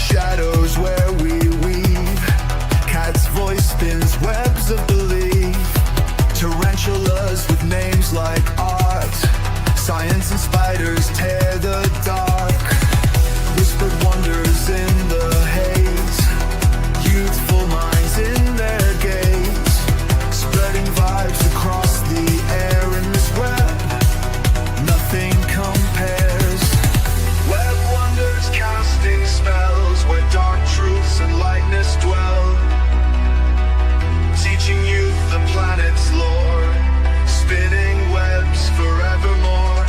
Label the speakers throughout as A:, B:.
A: shadows where we weave. Cat's voice spins webs of belief. Tarantulas with names like art. Science and spiders tear the dark. Whispered wonders in the haze. Youthful minds in their gaze. Spreading vibes across the air in this web. Nothing compares. Web wonders casting spells where dark truths and lightness dwell. Teaching youth the planet's lore. Spinning webs forevermore.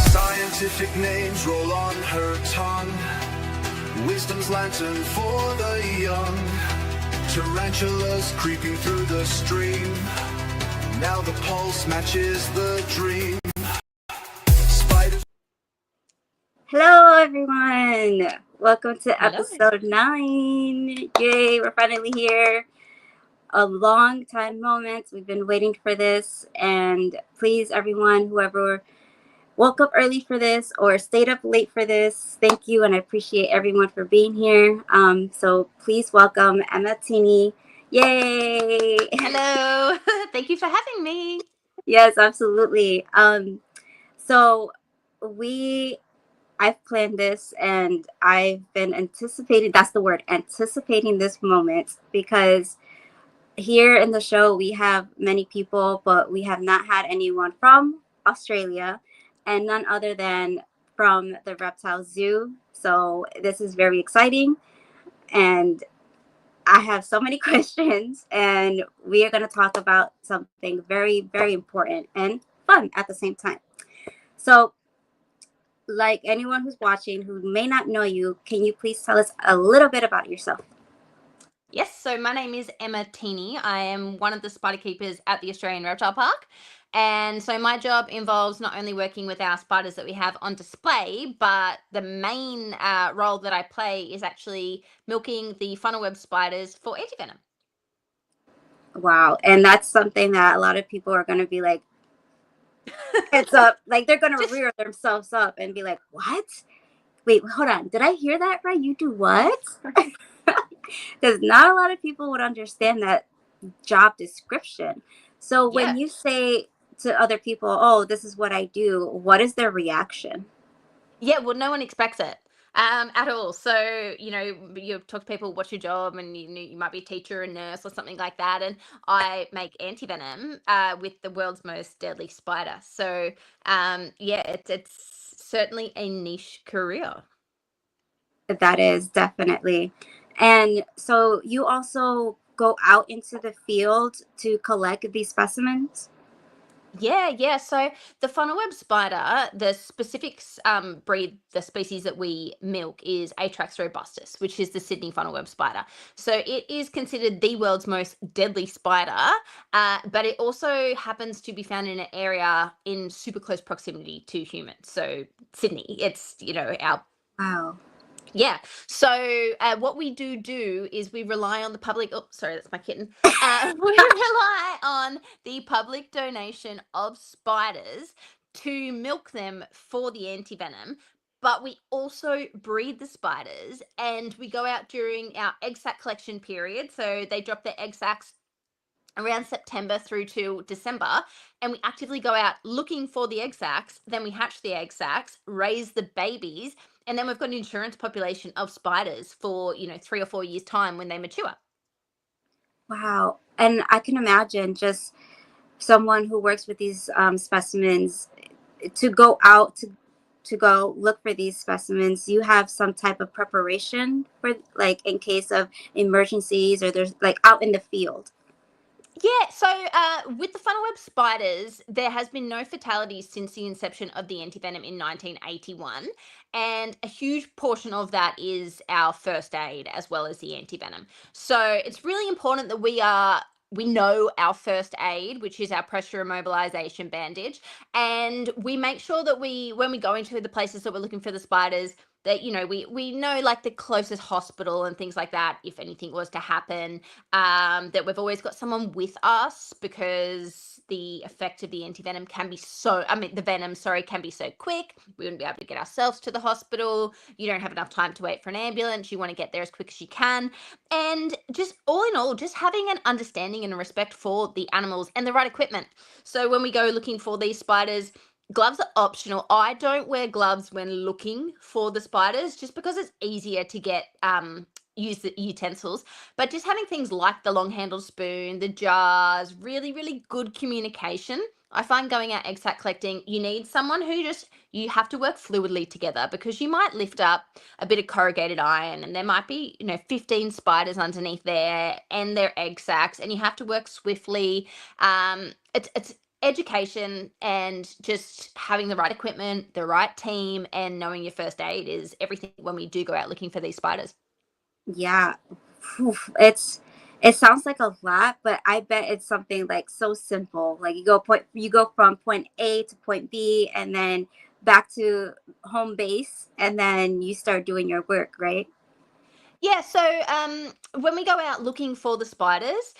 A: Scientific names roll on her tongue. Wisdom's lantern for the young. Tarantulas creeping through the stream. Now the pulse matches the dream. Spiders.
B: Hello, everyone. Welcome to
C: Hello.
B: episode 9. Yay, we're finally here. A long time moment. We've been waiting for this. And please, everyone, whoever woke up early for this or stayed up late for this, thank you. And I appreciate everyone for being here. So please welcome Emma TENI. Yay.
C: Hello. Thank you for having me.
B: Yes, absolutely. So I've planned this and I've been anticipating, that's the word, anticipating this moment, because here in the show we have many people, but we have not had anyone from Australia and none other than from the reptile zoo. So this is very exciting and I have so many questions, and we are going to talk about something very, very important and fun at the same time. So, like anyone who's watching who may not know you, can you please tell us a little bit about yourself?
C: Yes, so my name is Emma TENI. I am one of the spider keepers at the Australian Reptile Park. And so my job involves not only working with our spiders that we have on display, but the main role that I play is actually milking the funnel web spiders for antivenom.
B: Wow. And that's something that a lot of people are going to be like, it's up. Like they're going to rear themselves up and be like, what? Wait, hold on. Did I hear that right? You do what? Because not a lot of people would understand that job description. So when you say to other people, oh, this is what I do, what is their reaction?
C: Yeah, well, no one expects it at all. So, you talk to people, what's your job? And you might be a teacher, a nurse, or something like that. And I make antivenom with the world's most deadly spider. So, it's certainly a niche career.
B: That is definitely. And so you also go out into the field to collect these specimens?
C: Yeah. So the funnel web spider, the specific breed, the species that we milk is Atrax robustus, which is the Sydney funnel web spider. So it is considered the world's most deadly spider, but it also happens to be found in an area in super close proximity to humans. So Sydney, it's, our
B: Wow.
C: yeah. So what we do is we rely on the public. Oh, sorry, that's my kitten. We rely on the public donation of spiders to milk them for the antivenom. But we also breed the spiders, and we go out during our egg sac collection period. So they drop their egg sacs around September through to December, and we actively go out looking for the egg sacs. Then we hatch the egg sacs, raise the babies, and then we've got an insurance population of spiders for 3 or 4 years time when they mature.
B: Wow. And I can imagine just someone who works with these specimens to go out to go look for these specimens. You have some type of preparation for, like, in case of emergencies, or there's like out in the field.
C: Yeah, so with the funnel web spiders, there has been no fatalities since the inception of the antivenom in 1981, and a huge portion of that is our first aid as well as the antivenom. So it's really important that we know our first aid, which is our pressure immobilization bandage, and we make sure that when we go into the places that we're looking for the spiders, that, you know, we know like the closest hospital and things like that, if anything was to happen, that we've always got someone with us, because the effect of the anti-venom can be so, I mean, the venom, sorry, can be so quick. We wouldn't be able to get ourselves to the hospital. You don't have enough time to wait for an ambulance. You want to get there as quick as you can. And just all in all, just having an understanding and a respect for the animals and the right equipment. So when we go looking for these spiders, gloves are optional. I don't wear gloves when looking for the spiders, just because it's easier to get use the utensils. But just having things like the long handled spoon, the jars, really, really good communication. I find going out egg sac collecting, you need someone who just, you have to work fluidly together, because you might lift up a bit of corrugated iron and there might be, you know, 15 spiders underneath there and their egg sacs, and you have to work swiftly. It's education, and just having the right equipment, the right team, and knowing your first aid is everything when we do go out looking for these spiders.
B: Yeah. Phew. It sounds like a lot, but I bet it's something like so simple. Like you go from point A to point B and then back to home base, and then you start doing your work, right?
C: Yeah, so when we go out looking for the spiders,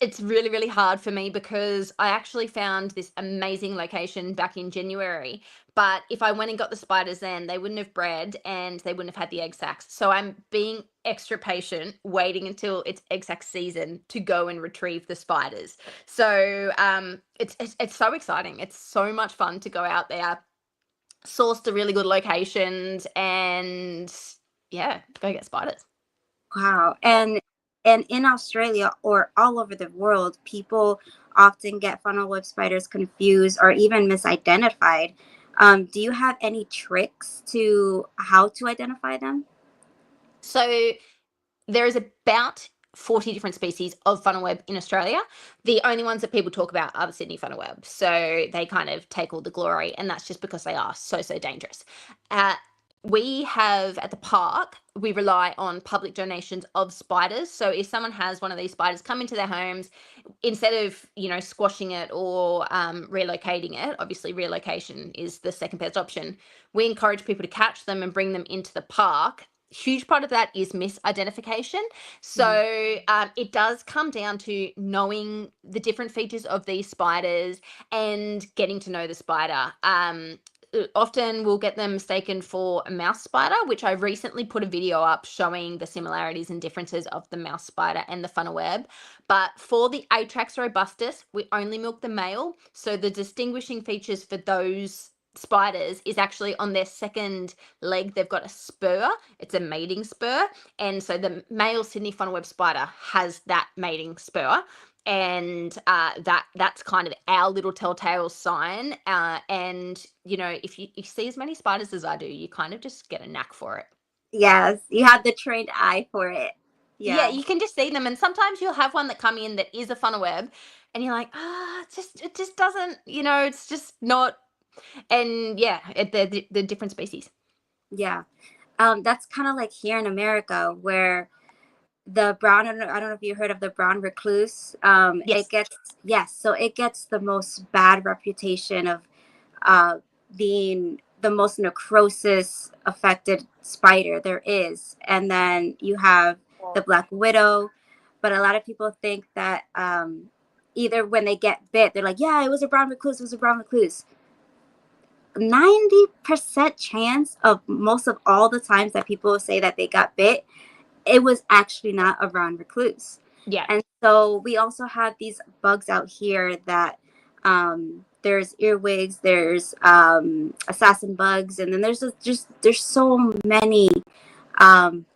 C: it's really, really hard for me, because I actually found this amazing location back in January. But if I went and got the spiders then, they wouldn't have bred and they wouldn't have had the egg sacs. So I'm being extra patient, waiting until it's egg sac season to go and retrieve the spiders. So it's so exciting. It's so much fun to go out there, source the really good locations, and yeah, go get spiders.
B: Wow. And in Australia or all over the world, people often get funnel web spiders confused or even misidentified. Do you have any tricks to how to identify them?
C: So there is about 40 different species of funnel web in Australia. The only ones that people talk about are the Sydney funnel web. So they kind of take all the glory, and that's just because they are so, so dangerous. Uh, we have at the park, we rely on public donations of spiders. So if someone has one of these spiders come into their homes, instead of, you know, squashing it or relocating it, obviously relocation is the second best option, we encourage people to catch them and bring them into the park. Huge part of that is misidentification. So it does come down to knowing the different features of these spiders and getting to know the spider. Often we'll get them mistaken for a mouse spider, which I recently put a video up showing the similarities and differences of the mouse spider and the funnel web. But for the Atrax robustus, we only milk the male. So the distinguishing features for those spiders is actually on their second leg. They've got a spur. It's a mating spur. And so the male Sydney funnel web spider has that mating spur. And that's kind of our little telltale sign. And you know, if you see as many spiders as I do, you kind of just get a knack for it.
B: Yes, you have the trained eye for it.
C: Yeah,
B: Yeah.
C: you can just see them, and sometimes you'll have one that come in that is a funnel web, and you're like, it just doesn't, you know, it's just not. And yeah, the different species.
B: Yeah. That's kind of like here in America where the brown, I don't know if you heard of the brown recluse.
C: Yes.
B: It gets, yes, so it gets the most bad reputation of uh, being the most necrosis affected spider there is. And then you have the black widow, but a lot of people think that either when they get bit, they're like, yeah, it was a brown recluse, it was a brown recluse. 90% chance of most of all the times that people say that they got bit, it was actually not a brown recluse.
C: Yeah.
B: And so we also have these bugs out here that there's earwigs, there's assassin bugs, and then there's so many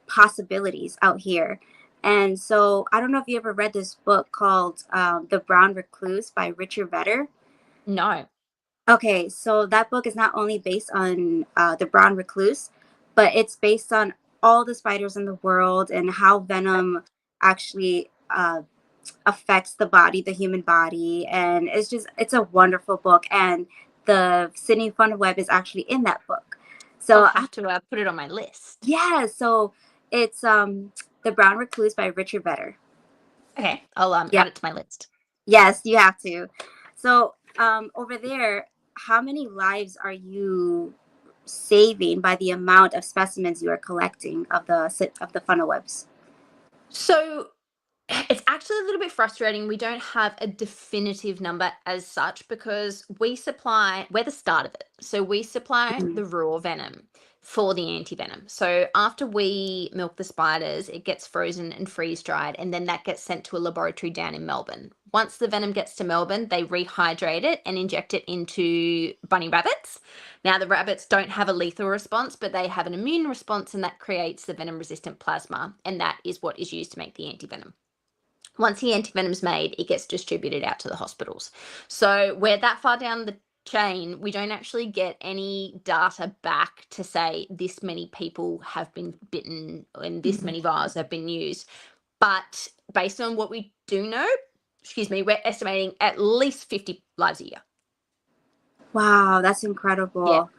B: possibilities out here. And so I don't know if you ever read this book called The Brown Recluse by Richard Vedder.
C: No.
B: Okay, so that book is not only based on the brown recluse, but it's based on all the spiders in the world and how venom actually affects the body, the human body. And it's a wonderful book. And the Sydney Fun Web is actually in that book.
C: I'll
B: So,
C: have to put it on my list.
B: yeah, so it's The Brown Recluse by Richard Vedder.
C: Okay, I'll
B: Yeah.
C: add it to my list.
B: Yes, you have to. So over there, how many lives are you saving by the amount of specimens you are collecting of the funnel webs?
C: So it's actually a little bit frustrating. We don't have a definitive number as such because we're the start of it. So we supply
B: Mhm.
C: the raw venom for the anti-venom. So after we milk the spiders, it gets frozen and freeze dried, and then that gets sent to a laboratory down in Melbourne. Once the venom gets to Melbourne, they rehydrate it and inject it into bunny rabbits. Now, the rabbits don't have a lethal response, but they have an immune response, and that creates the venom-resistant plasma, and that is what is used to make the anti-venom. Once the antivenom's made, it gets distributed out to the hospitals. So we're that far down the chain, we don't actually get any data back to say this many people have been bitten and this many vials have been used. But based on what we do know, we're estimating at least 50 lives a year.
B: Wow, that's
C: Yeah.
B: incredible.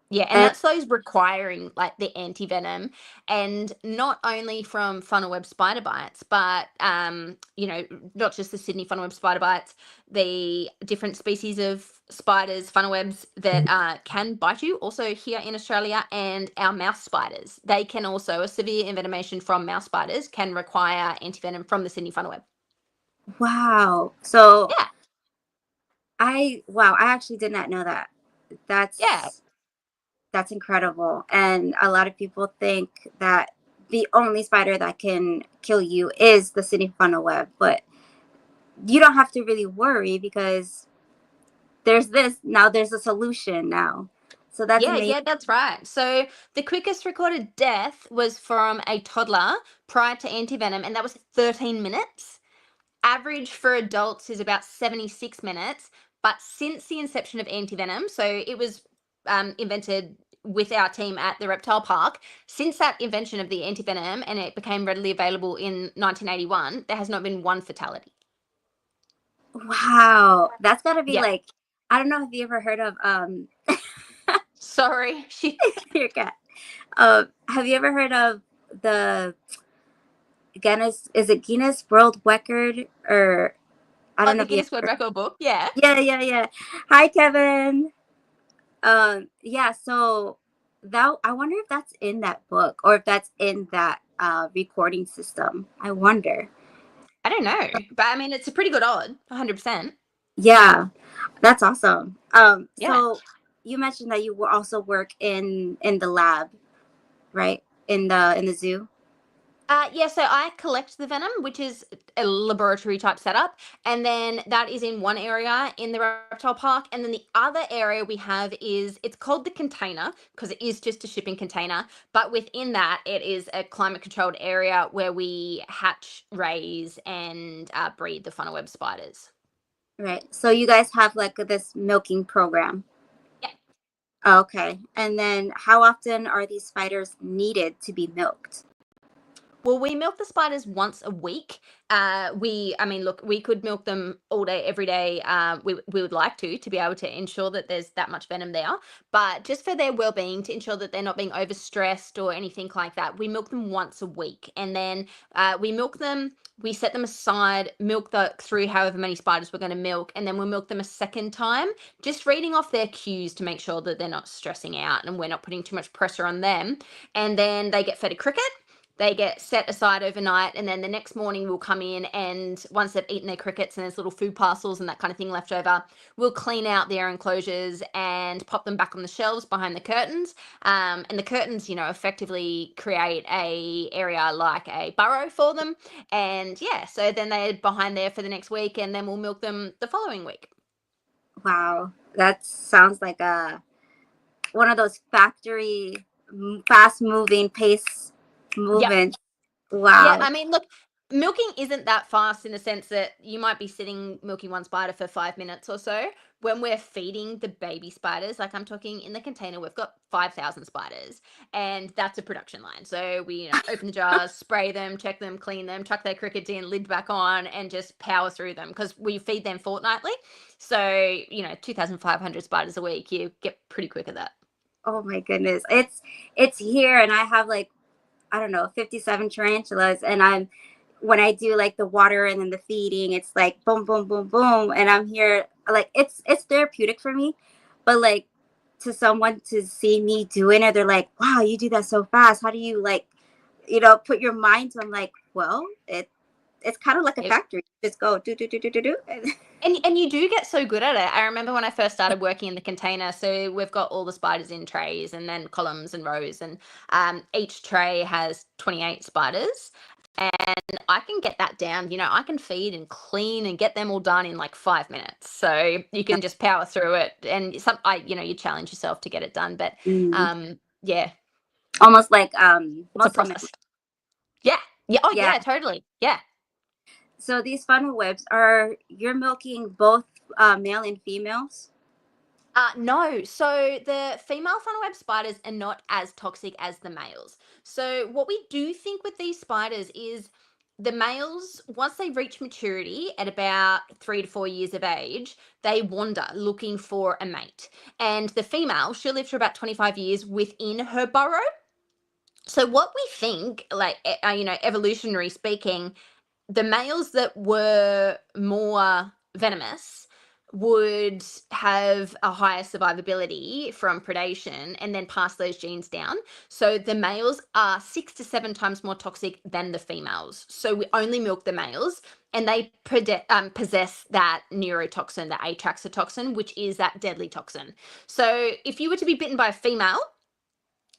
C: Yeah, and
B: And
C: that's those requiring like the anti-venom, and not only from funnel web spider bites, but not just the Sydney funnel web spider bites, the different species of spiders, funnel webs that can bite you also here in Australia, and our mouse spiders. They can also, a severe envenomation from mouse spiders can require anti-venom from the Sydney funnel web.
B: wow. So
C: Yeah,
B: I actually did not know that.
C: yeah.
B: That's incredible. And a lot of people think that the only spider that can kill you is the Sydney funnel web, but you don't have to really worry because there's a solution now. So that's
C: Yeah,
B: amazing.
C: yeah, that's right. So the quickest recorded death was from a toddler prior to antivenom, and that was 13 minutes. Average for adults is about 76 minutes. But since the inception of antivenom, so it was invented with our team at the reptile park, since that invention of the antivenom and it became readily available in 1981, there has not been one fatality.
B: Wow. That's gotta be
C: Yeah.
B: like, I don't know if you ever heard of
C: Sorry.
B: your cat. Have you ever heard of the Guinness World Record, or I don't know
C: The
B: if you
C: Guinness World Record book. Yeah.
B: yeah. Hi, Kevin. Yeah, so that I wonder if that's in that book or if that's in that recording system. I wonder.
C: I don't know. But I mean, it's a pretty good odd, 100%.
B: Yeah, that's awesome.
C: Yeah.
B: So you mentioned that you will also work in the lab, right? In the zoo.
C: Yeah, so I collect the venom, which is a laboratory type setup, and then that is in one area in the reptile park, and then the other area we have is it's called the container because it is just a shipping container, but within that it is a climate controlled area where we hatch, raise, and breed the funnel web spiders.
B: Right. So you guys have like this milking program.
C: Yeah.
B: Okay. And then how often are these spiders needed to be milked?
C: Well, we milk the spiders once a week. I mean, look, we could milk them all day, every day. We would like to be able to ensure that there's that much venom there. But just for their well-being, to ensure that they're not being overstressed or anything like that, we milk them once a week, and then we milk them. We set them aside, through however many spiders we're going to milk, and then we'll milk them a second time, just reading off their cues to make sure that they're not stressing out and we're not putting too much pressure on them. And then they get fed a cricket. They get set aside overnight, and then the next morning we'll come in, and once they've eaten their crickets and there's little food parcels and that kind of thing left over, we'll clean out their enclosures and pop them back on the shelves behind the curtains. And the curtains, effectively create a area like a burrow for them. And yeah, so then they're behind there for the next week, and then we'll milk them the following week.
B: Wow, that sounds like one of those factory fast moving pace
C: Yep.
B: movements.
C: Yeah,
B: Wow.
C: I mean, look, milking isn't that fast in the sense that you might be sitting milking one spider for 5 minutes or so. When we're feeding the baby spiders, like I'm talking in the container, we've got 5,000 spiders, and that's a production line. So we, open the jars, spray them, check them, clean them, chuck their crickets in, lid back on, and just power through them because we feed them fortnightly. So, 2,500 spiders a week, you get pretty quick at that.
B: Oh my goodness. It's here, and I have like, I don't know, 57 tarantulas, and when I do like the water and then the feeding, it's like boom boom boom boom, and I'm here like it's therapeutic for me. But like to someone to see me doing it, they're like, wow, you do that so fast. How do you like, put your mind to? I'm like, well, it's kind of like a factory. Just go do do do do do do.
C: And you do get so good at it. I remember when I first started working in the container, so we've got all the spiders in trays and then columns and rows, and each tray has 28 spiders. And I can get that down. I can feed and clean and get them all done in like 5 minutes. So you can just power through it, and you challenge yourself to get it done. But
B: Mm.
C: yeah,
B: Almost like
C: it's a
B: muscle memory.
C: process. Yeah, yeah, oh
B: Yeah.
C: yeah, totally, yeah.
B: So these funnel webs you're milking both male and females?
C: No, so the female funnel web spiders are not as toxic as the males. So what we do think with these spiders is the males, once they reach maturity at about 3 to 4 years of age, they wander looking for a mate. And the female, she'll live for about 25 years within her burrow. So what we think, like, evolutionary speaking, the males that were more venomous would have a higher survivability from predation and then pass those genes down. So the males are 6 to 7 times more toxic than the females. So we only milk the males, and they possess that neurotoxin, the atraxotoxin, which is that deadly toxin. So if you were to be bitten by a female,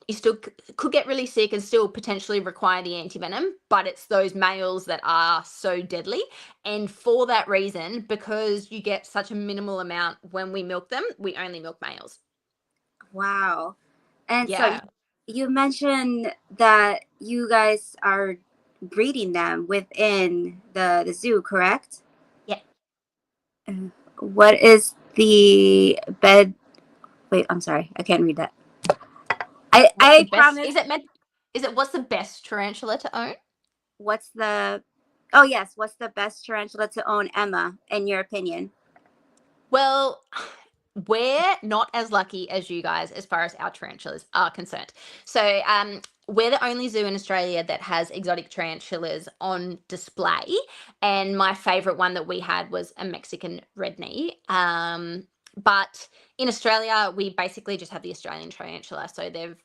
C: you still could get really sick and still potentially require the antivenom, but it's those males that are so deadly. And for that reason, because you get such a minimal amount when we milk them, we only milk males.
B: Wow. And so
C: Yeah.
B: you mentioned that you guys are breeding them within the zoo, correct?
C: Yeah.
B: What is the bed? Wait, I'm sorry. I can't read that.
C: What's the
B: I
C: best?
B: promise.
C: What's the best tarantula to own?
B: What's the, oh yes, what's the best tarantula to own, Emma, in your opinion?
C: Well, we're not as lucky as you guys as far as our tarantulas are concerned. So, we're the only zoo in Australia that has exotic tarantulas on display. And my favorite one that we had was a Mexican red knee. But in Australia, we basically just have the Australian tarantula. So they've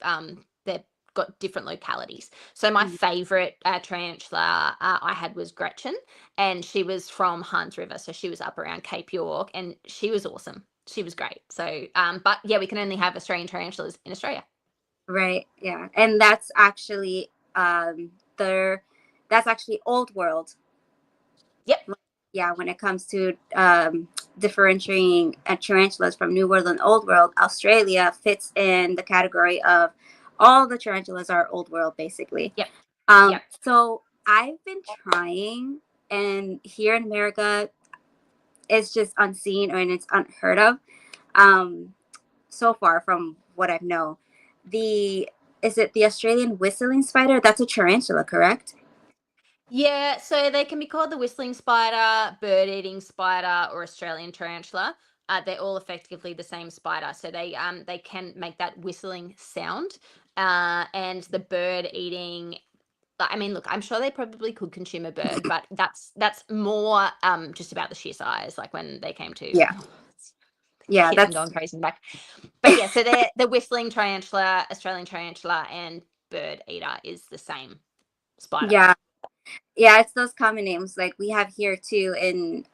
C: got different localities. So my
B: Mm.
C: favorite tarantula I had was Gretchen, and she was from Hans River. So she was up around Cape York, and she was awesome. She was great. So, but yeah, we can only have Australian tarantulas in Australia.
B: Right. Yeah. And that's actually that's actually old world.
C: Yep.
B: Yeah, when it comes to differentiating tarantulas from New World and Old World, Australia fits in the category of all the tarantulas are Old World, basically.
C: Yep. Yep.
B: So I've been trying, and here in America, it's just unseen and it's unheard of. So far from what I know, is it the Australian whistling spider? That's a tarantula, correct?
C: Yeah, so they can be called the whistling spider, bird-eating spider, or Australian tarantula. They're all effectively the same spider, so they can make that whistling sound. And the bird-eating, I mean, look, I'm sure they probably could consume a bird, but that's more just about the sheer size, like when they came to
B: Yeah. Yeah,
C: kids and
B: that's
C: going crazy in the back. But yeah, so they're the whistling tarantula, Australian tarantula, and bird eater is the same spider.
B: yeah. Yeah, it's those common names like we have here too in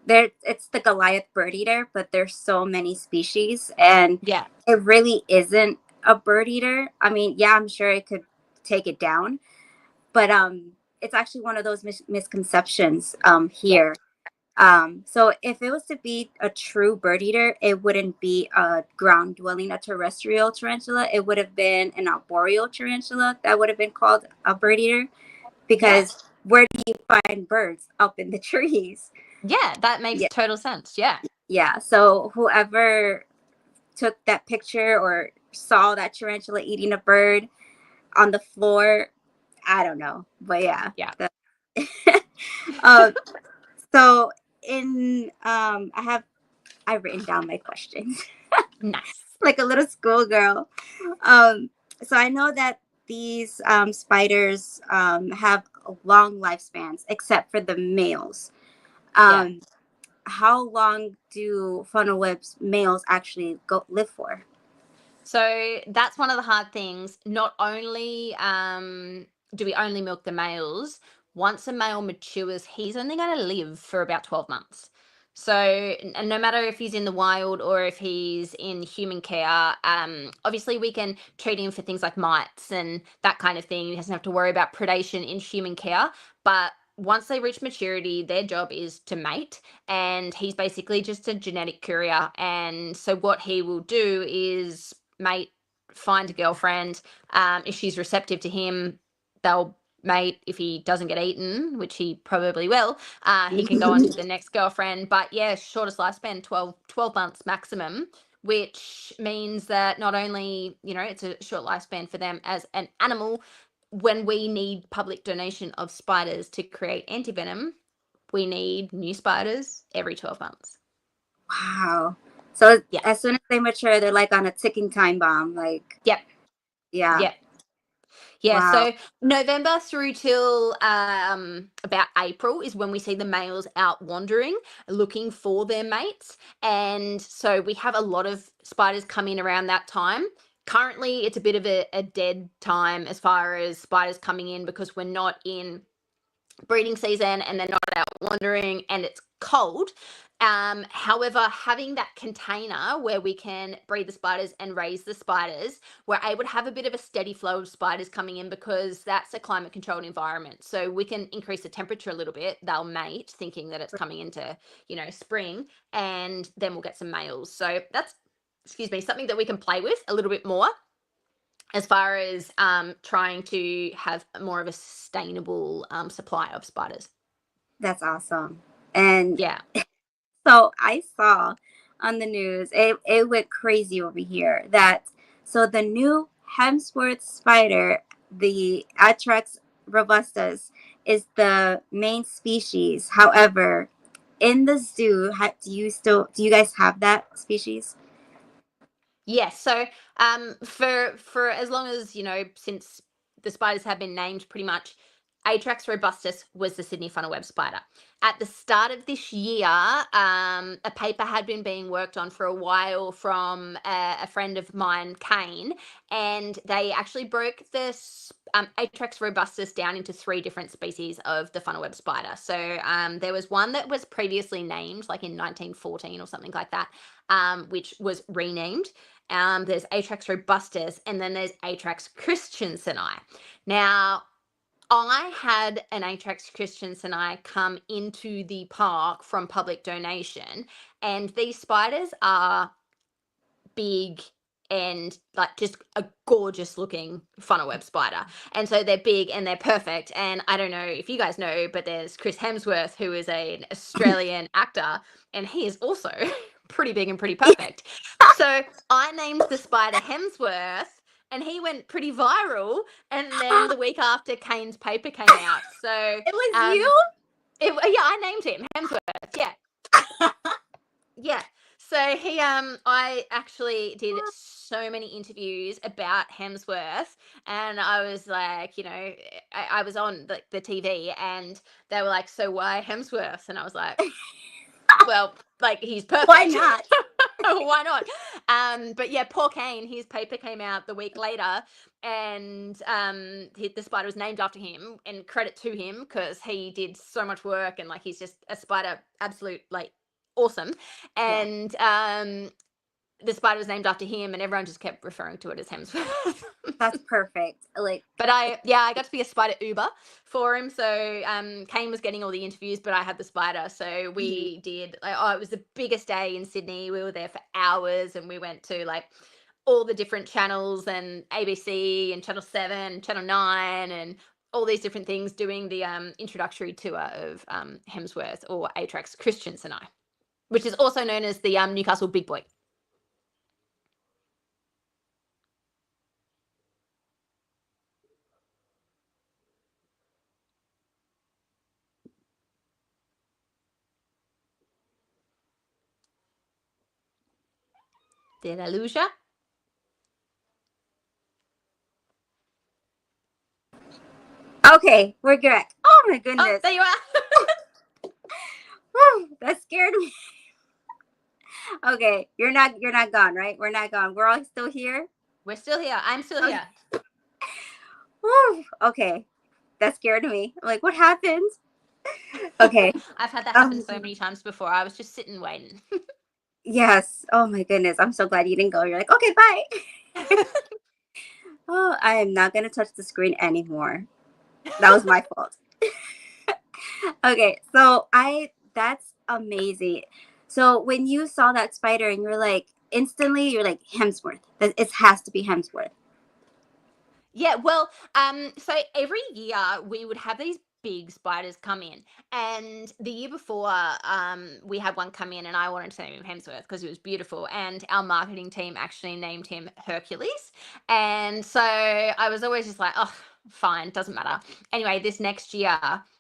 B: it's the Goliath bird eater, but there's so many species and
C: Yeah.
B: it really isn't a bird eater. I mean, yeah, I'm sure it could take it down, but it's actually one of those misconceptions here. So if it was to be a true bird eater, it wouldn't be a ground dwelling, a terrestrial tarantula. It would have been an arboreal tarantula that would have been called a bird eater, because where do you find birds? Up in the trees.
C: Yeah, that makes
B: Yeah.
C: total sense. Yeah.
B: Yeah. So whoever took that picture or saw that tarantula eating a bird on the floor, I don't know. But yeah.
C: Yeah.
B: So in I've written down my questions.
C: Nice.
B: Like a little schoolgirl. So I know that these spiders have long lifespans, except for the males. how long do funnel webs males actually live for?
C: So that's one of the hard things. Not only do we only milk the males, once a male matures, he's only going to live for about 12 months. So, and no matter if he's in the wild or if he's in human care, obviously we can treat him for things like mites and that kind of thing. He doesn't have to worry about predation in human care. But once they reach maturity, their job is to mate, and he's basically just a genetic courier. And so, what he will do is mate, find a girlfriend. If she's receptive to him, they'll mate. If he doesn't get eaten, which he probably will, he can go on to the next girlfriend. But yeah, shortest lifespan, 12 months maximum, which means that not only, it's a short lifespan for them as an animal, when we need public donation of spiders to create antivenom, we need new spiders every 12 months.
B: Wow. So
C: Yeah.
B: as soon as they mature, they're like on a ticking time bomb. Like,
C: Yep.
B: yeah.
C: Yep. Yeah,
B: Wow.
C: so November through till about April is when we see the males out wandering, looking for their mates. And so we have a lot of spiders come in around that time. Currently, it's a bit of a dead time as far as spiders coming in, because we're not in breeding season and they're not out wandering and it's cold. However, having that container where we can breed the spiders and raise the spiders, we're able to have a bit of a steady flow of spiders coming in, because that's a climate controlled environment. So we can increase the temperature a little bit. They'll mate thinking that it's coming into, spring, and then we'll get some males. So that's, something that we can play with a little bit more, as far as trying to have more of a sustainable supply of spiders.
B: That's awesome. And
C: Yeah.
B: so I saw on the news, it went crazy over here, so the new Hemsworth spider, the Atrax robustus, is the main species. However, in the zoo, do you guys have that species?
C: Yes. So for as long as, since the spiders have been named, pretty much Atrax robustus was the Sydney funnel web spider. At the start of this year, a paper had been being worked on for a while from a friend of mine, Kane, and they actually broke this Atrax robustus down into 3 different species of the funnel web spider. So there was one that was previously named, like in 1914 or something like that, which was renamed. There's Atrax robustus, and then there's Atrax christianseni. Now, I had an Atrax christianseni come into the park from public donation, and these spiders are big and like just a gorgeous looking funnel web spider. And so they're big and they're perfect. And I don't know if you guys know, but there's Chris Hemsworth, who is an Australian actor, and he is also pretty big and pretty perfect. So I named the spider Hemsworth, and he went pretty viral. And then the week after, Kane's paper came out. So
B: It was you?
C: yeah, I named him Hemsworth. Yeah. Yeah. So I actually did so many interviews about Hemsworth, and I was like, I was on the TV, and they were like, "So why Hemsworth?" And I was like, "Well, like, he's perfect.
B: Why not?"
C: Why not?" But yeah, poor Kane, his paper came out the week later, and the spider was named after him, and credit to him, because he did so much work, and like, he's just a spider, absolute, like, awesome. And the spider was named after him, and everyone just kept referring to it as Hemsworth.
B: That's perfect. Like,
C: But I got to be a spider Uber for him. So Kane was getting all the interviews, but I had the spider. So we did, it was the biggest day in Sydney. We were there for hours, and we went to like all the different channels, and ABC and Channel 7, Channel 9, and all these different things, doing the introductory tour of Hemsworth, or Atrax christianseni, which is also known as the Newcastle Big Boy. Did I lose ya?
B: okay, we're good. Oh my
C: Oh,
B: goodness.
C: there you are.
B: Whew, that scared me. Okay, you're not gone, right? We're not gone. We're all still here.
C: We're still here. I'm still
B: Okay.
C: here.
B: Whew, okay, that scared me. I'm like, what happened? Okay.
C: I've had that happen
B: Um,
C: so many times before. I was just sitting waiting.
B: yes. Oh my goodness. I'm so glad you didn't go. You're like, okay, bye. Oh, I am not gonna touch the screen anymore. That was my fault. Okay, so that's amazing. So when you saw that spider and you're like instantly you're like Hemsworth. It has to be Hemsworth.
C: Yeah, well, so every year we would have these big spiders come in, and the year before, we had one come in, and I wanted to name him Hemsworth because he was beautiful, and our marketing team actually named him Hercules, and so I was always just like, oh, fine, doesn't matter. Anyway, this next year,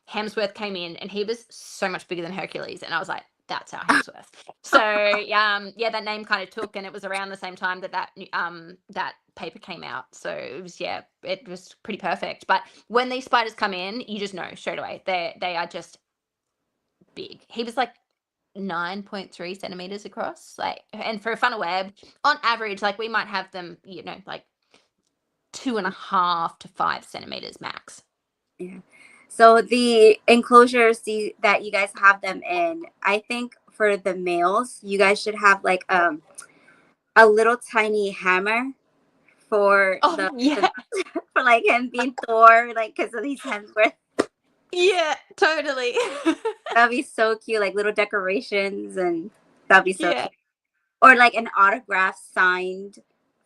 C: Hemsworth came in, and he was so much bigger than Hercules, and I was like, that's our Hemsworth. So yeah, that name kind of took, and it was around the same time that paper came out. So it was pretty perfect. But when these spiders come in, you just know straight away they are just big. He was like 9.3 centimeters across, like, and for a funnel web, on average, like we might have them, like 2.5 to 5 centimeters max.
B: Yeah. So the enclosures that you guys have them in, I think for the males, you guys should have like a little tiny hammer for
C: Oh yeah.
B: for like him being Thor, like because of these Hemsworth.
C: Yeah, totally.
B: That'd be so cute, like little decorations, and that'd be so
C: Yeah.
B: cute. Or like an autograph signed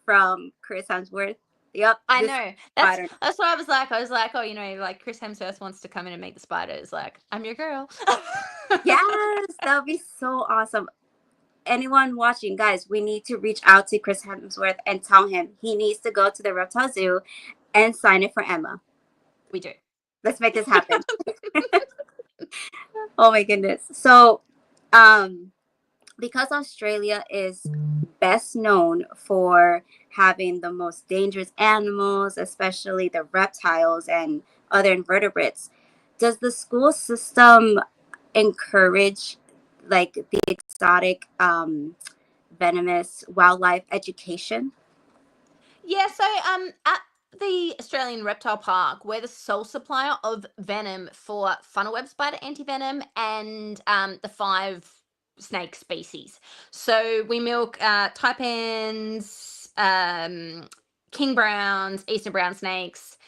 B: from Chris Hemsworth. Yep,
C: I
B: this
C: know.
B: spider.
C: That's what I was like. I was like, oh, like Chris Hemsworth wants to come in and meet the spiders. Like, I'm your girl.
B: Yes, that would be so awesome. Anyone watching, guys, we need to reach out to Chris Hemsworth and tell him he needs to go to the reptile zoo and sign it for Emma.
C: We do.
B: Let's make this happen. Oh my goodness. So, because Australia is best known for having the most dangerous animals, especially the reptiles and other invertebrates, does the school system encourage like the exotic venomous wildlife education?
C: Yeah, so at the Australian Reptile Park, we're the sole supplier of venom for funnel web spider antivenom and the 5 snake species. So we milk taipans, king browns, eastern brown snakes,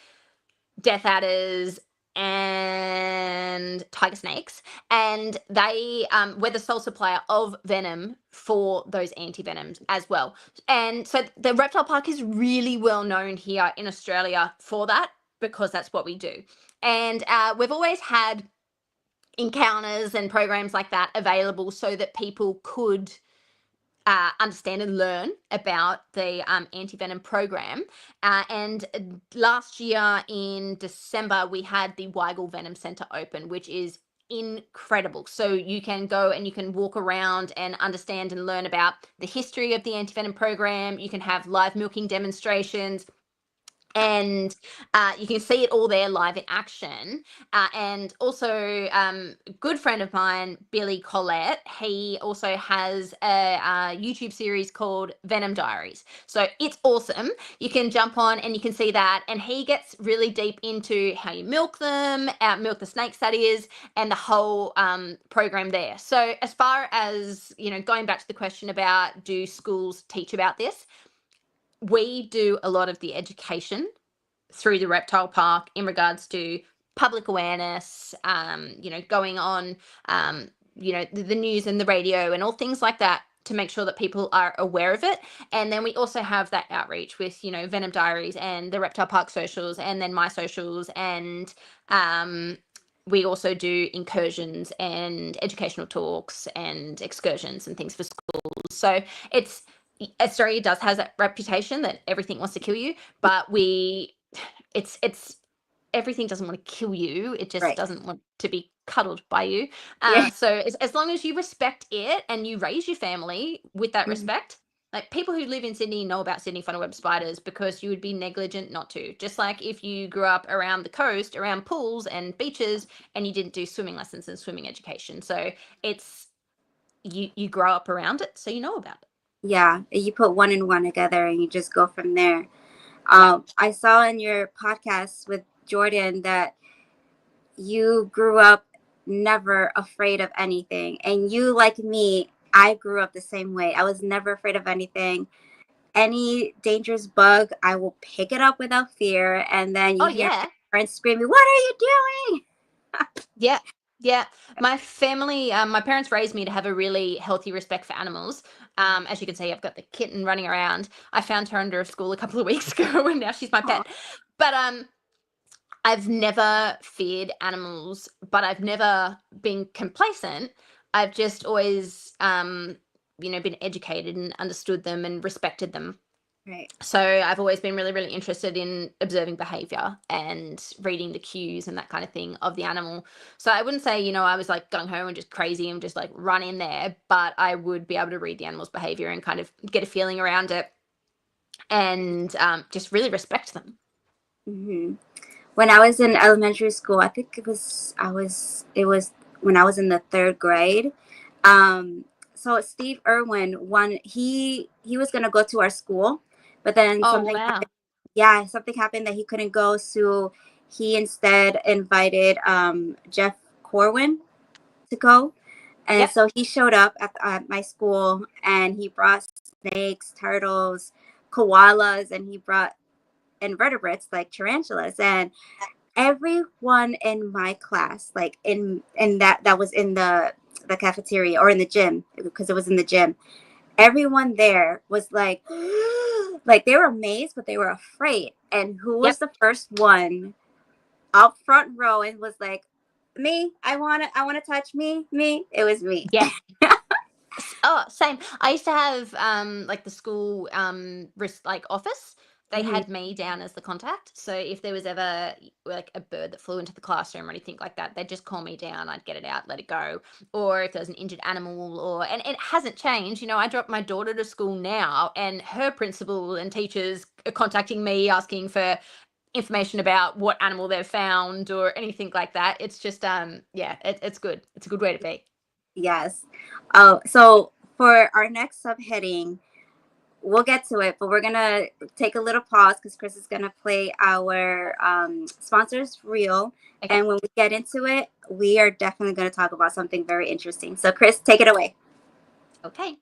C: death adders, and tiger snakes, and we're the sole supplier of venom for those anti-venoms as well. And so the reptile park is really well known here in Australia for that, because that's what we do. And we've always had encounters and programs like that available so that people could understand and learn about the anti-venom program. And last year in December, we had the Weigel Venom Centre open, which is incredible. So you can go and you can walk around and understand and learn about the history of the anti-venom program. You can have live milking demonstrations, and you can see it all there live in action. And also, a good friend of mine, Billy Collette, he also has a YouTube series called Venom Diaries. So it's awesome. You can jump on and you can see that. And he gets really deep into how you milk them, milk the snakes, that is, and the whole program there. So as far as, going back to the question about do schools teach about this, we do a lot of the education through the reptile park in regards to public awareness, going on, the news and the radio and all things like that to make sure that people are aware of it. And then we also have that outreach with, Venom Diaries and the Reptile Park socials, and then my socials. And we also do incursions and educational talks and excursions and things for schools. So Australia does has that reputation that everything wants to kill you, but it's everything doesn't want to kill you. It just
B: Right.
C: doesn't want to be cuddled by you.
B: Yeah.
C: So as long as you respect it and you raise your family with that
B: Mhm.
C: respect, like people who live in Sydney know about Sydney funnel web spiders because you would be negligent not to. Just like if you grew up around the coast, around pools and beaches, and you didn't do swimming lessons and swimming education. So it's you grow up around it, so you know about it.
B: Yeah, you put one and one together and you just go from there.
C: Yeah.
B: I saw in your podcast with Jordan that you grew up never afraid of anything. And you, like me, I grew up the same way. I was never afraid of anything. Any dangerous bug, I will pick it up without fear. And then you
C: Oh
B: hear
C: yeah.
B: my friends screaming, "What are you doing?"
C: Yeah. Yeah. My family, my parents raised me to have a really healthy respect for animals. As you can see, I've got the kitten running around. I found her under a school a couple of weeks ago and now she's my
B: Aw.
C: pet. But I've never feared animals, but I've never been complacent. I've just always been educated and understood them and respected them.
B: Right.
C: So I've always been really, really interested in observing behavior and reading the cues and that kind of thing of the animal. So I wouldn't say, I was like gung ho and just crazy and just like run in there, but I would be able to read the animal's behavior and kind of get a feeling around it and just really respect them.
B: Hmm. When I was in elementary school, I think it was when I was in the third grade. So Steve Irwin, he was gonna go to our school, but then
C: Oh,
B: something
C: wow.
B: happened. Yeah, something happened that he couldn't go, so he instead invited Jeff Corwin to go, and
C: Yep.
B: so he showed up at my school, and he brought snakes, turtles, koalas, and he brought invertebrates like tarantulas. And everyone in my class, like in that was in the cafeteria or in the gym, because it was in the gym, everyone there was like like they were amazed, but they were afraid. And who was
C: Yep.
B: the first one up front row and was like, "Me, I want to touch me, it was me."
C: Yeah. Oh, same. I used to have like the school office. They
B: Mhm.
C: had me down as the contact. So if there was ever like a bird that flew into the classroom or anything like that, they'd just call me down. I'd get it out, let it go. Or if there was an injured animal, and it hasn't changed. I dropped my daughter to school now, and her principal and teachers are contacting me asking for information about what animal they've found or anything like that. It's just it's good. It's a good way to be.
B: Yes. So for our next subheading, we'll get to it, but we're gonna take a little pause because Chris is gonna play our sponsors reel,
C: Okay.
B: and when we get into it, we are definitely gonna talk about something very interesting. So, Chris, take it away.
C: Okay.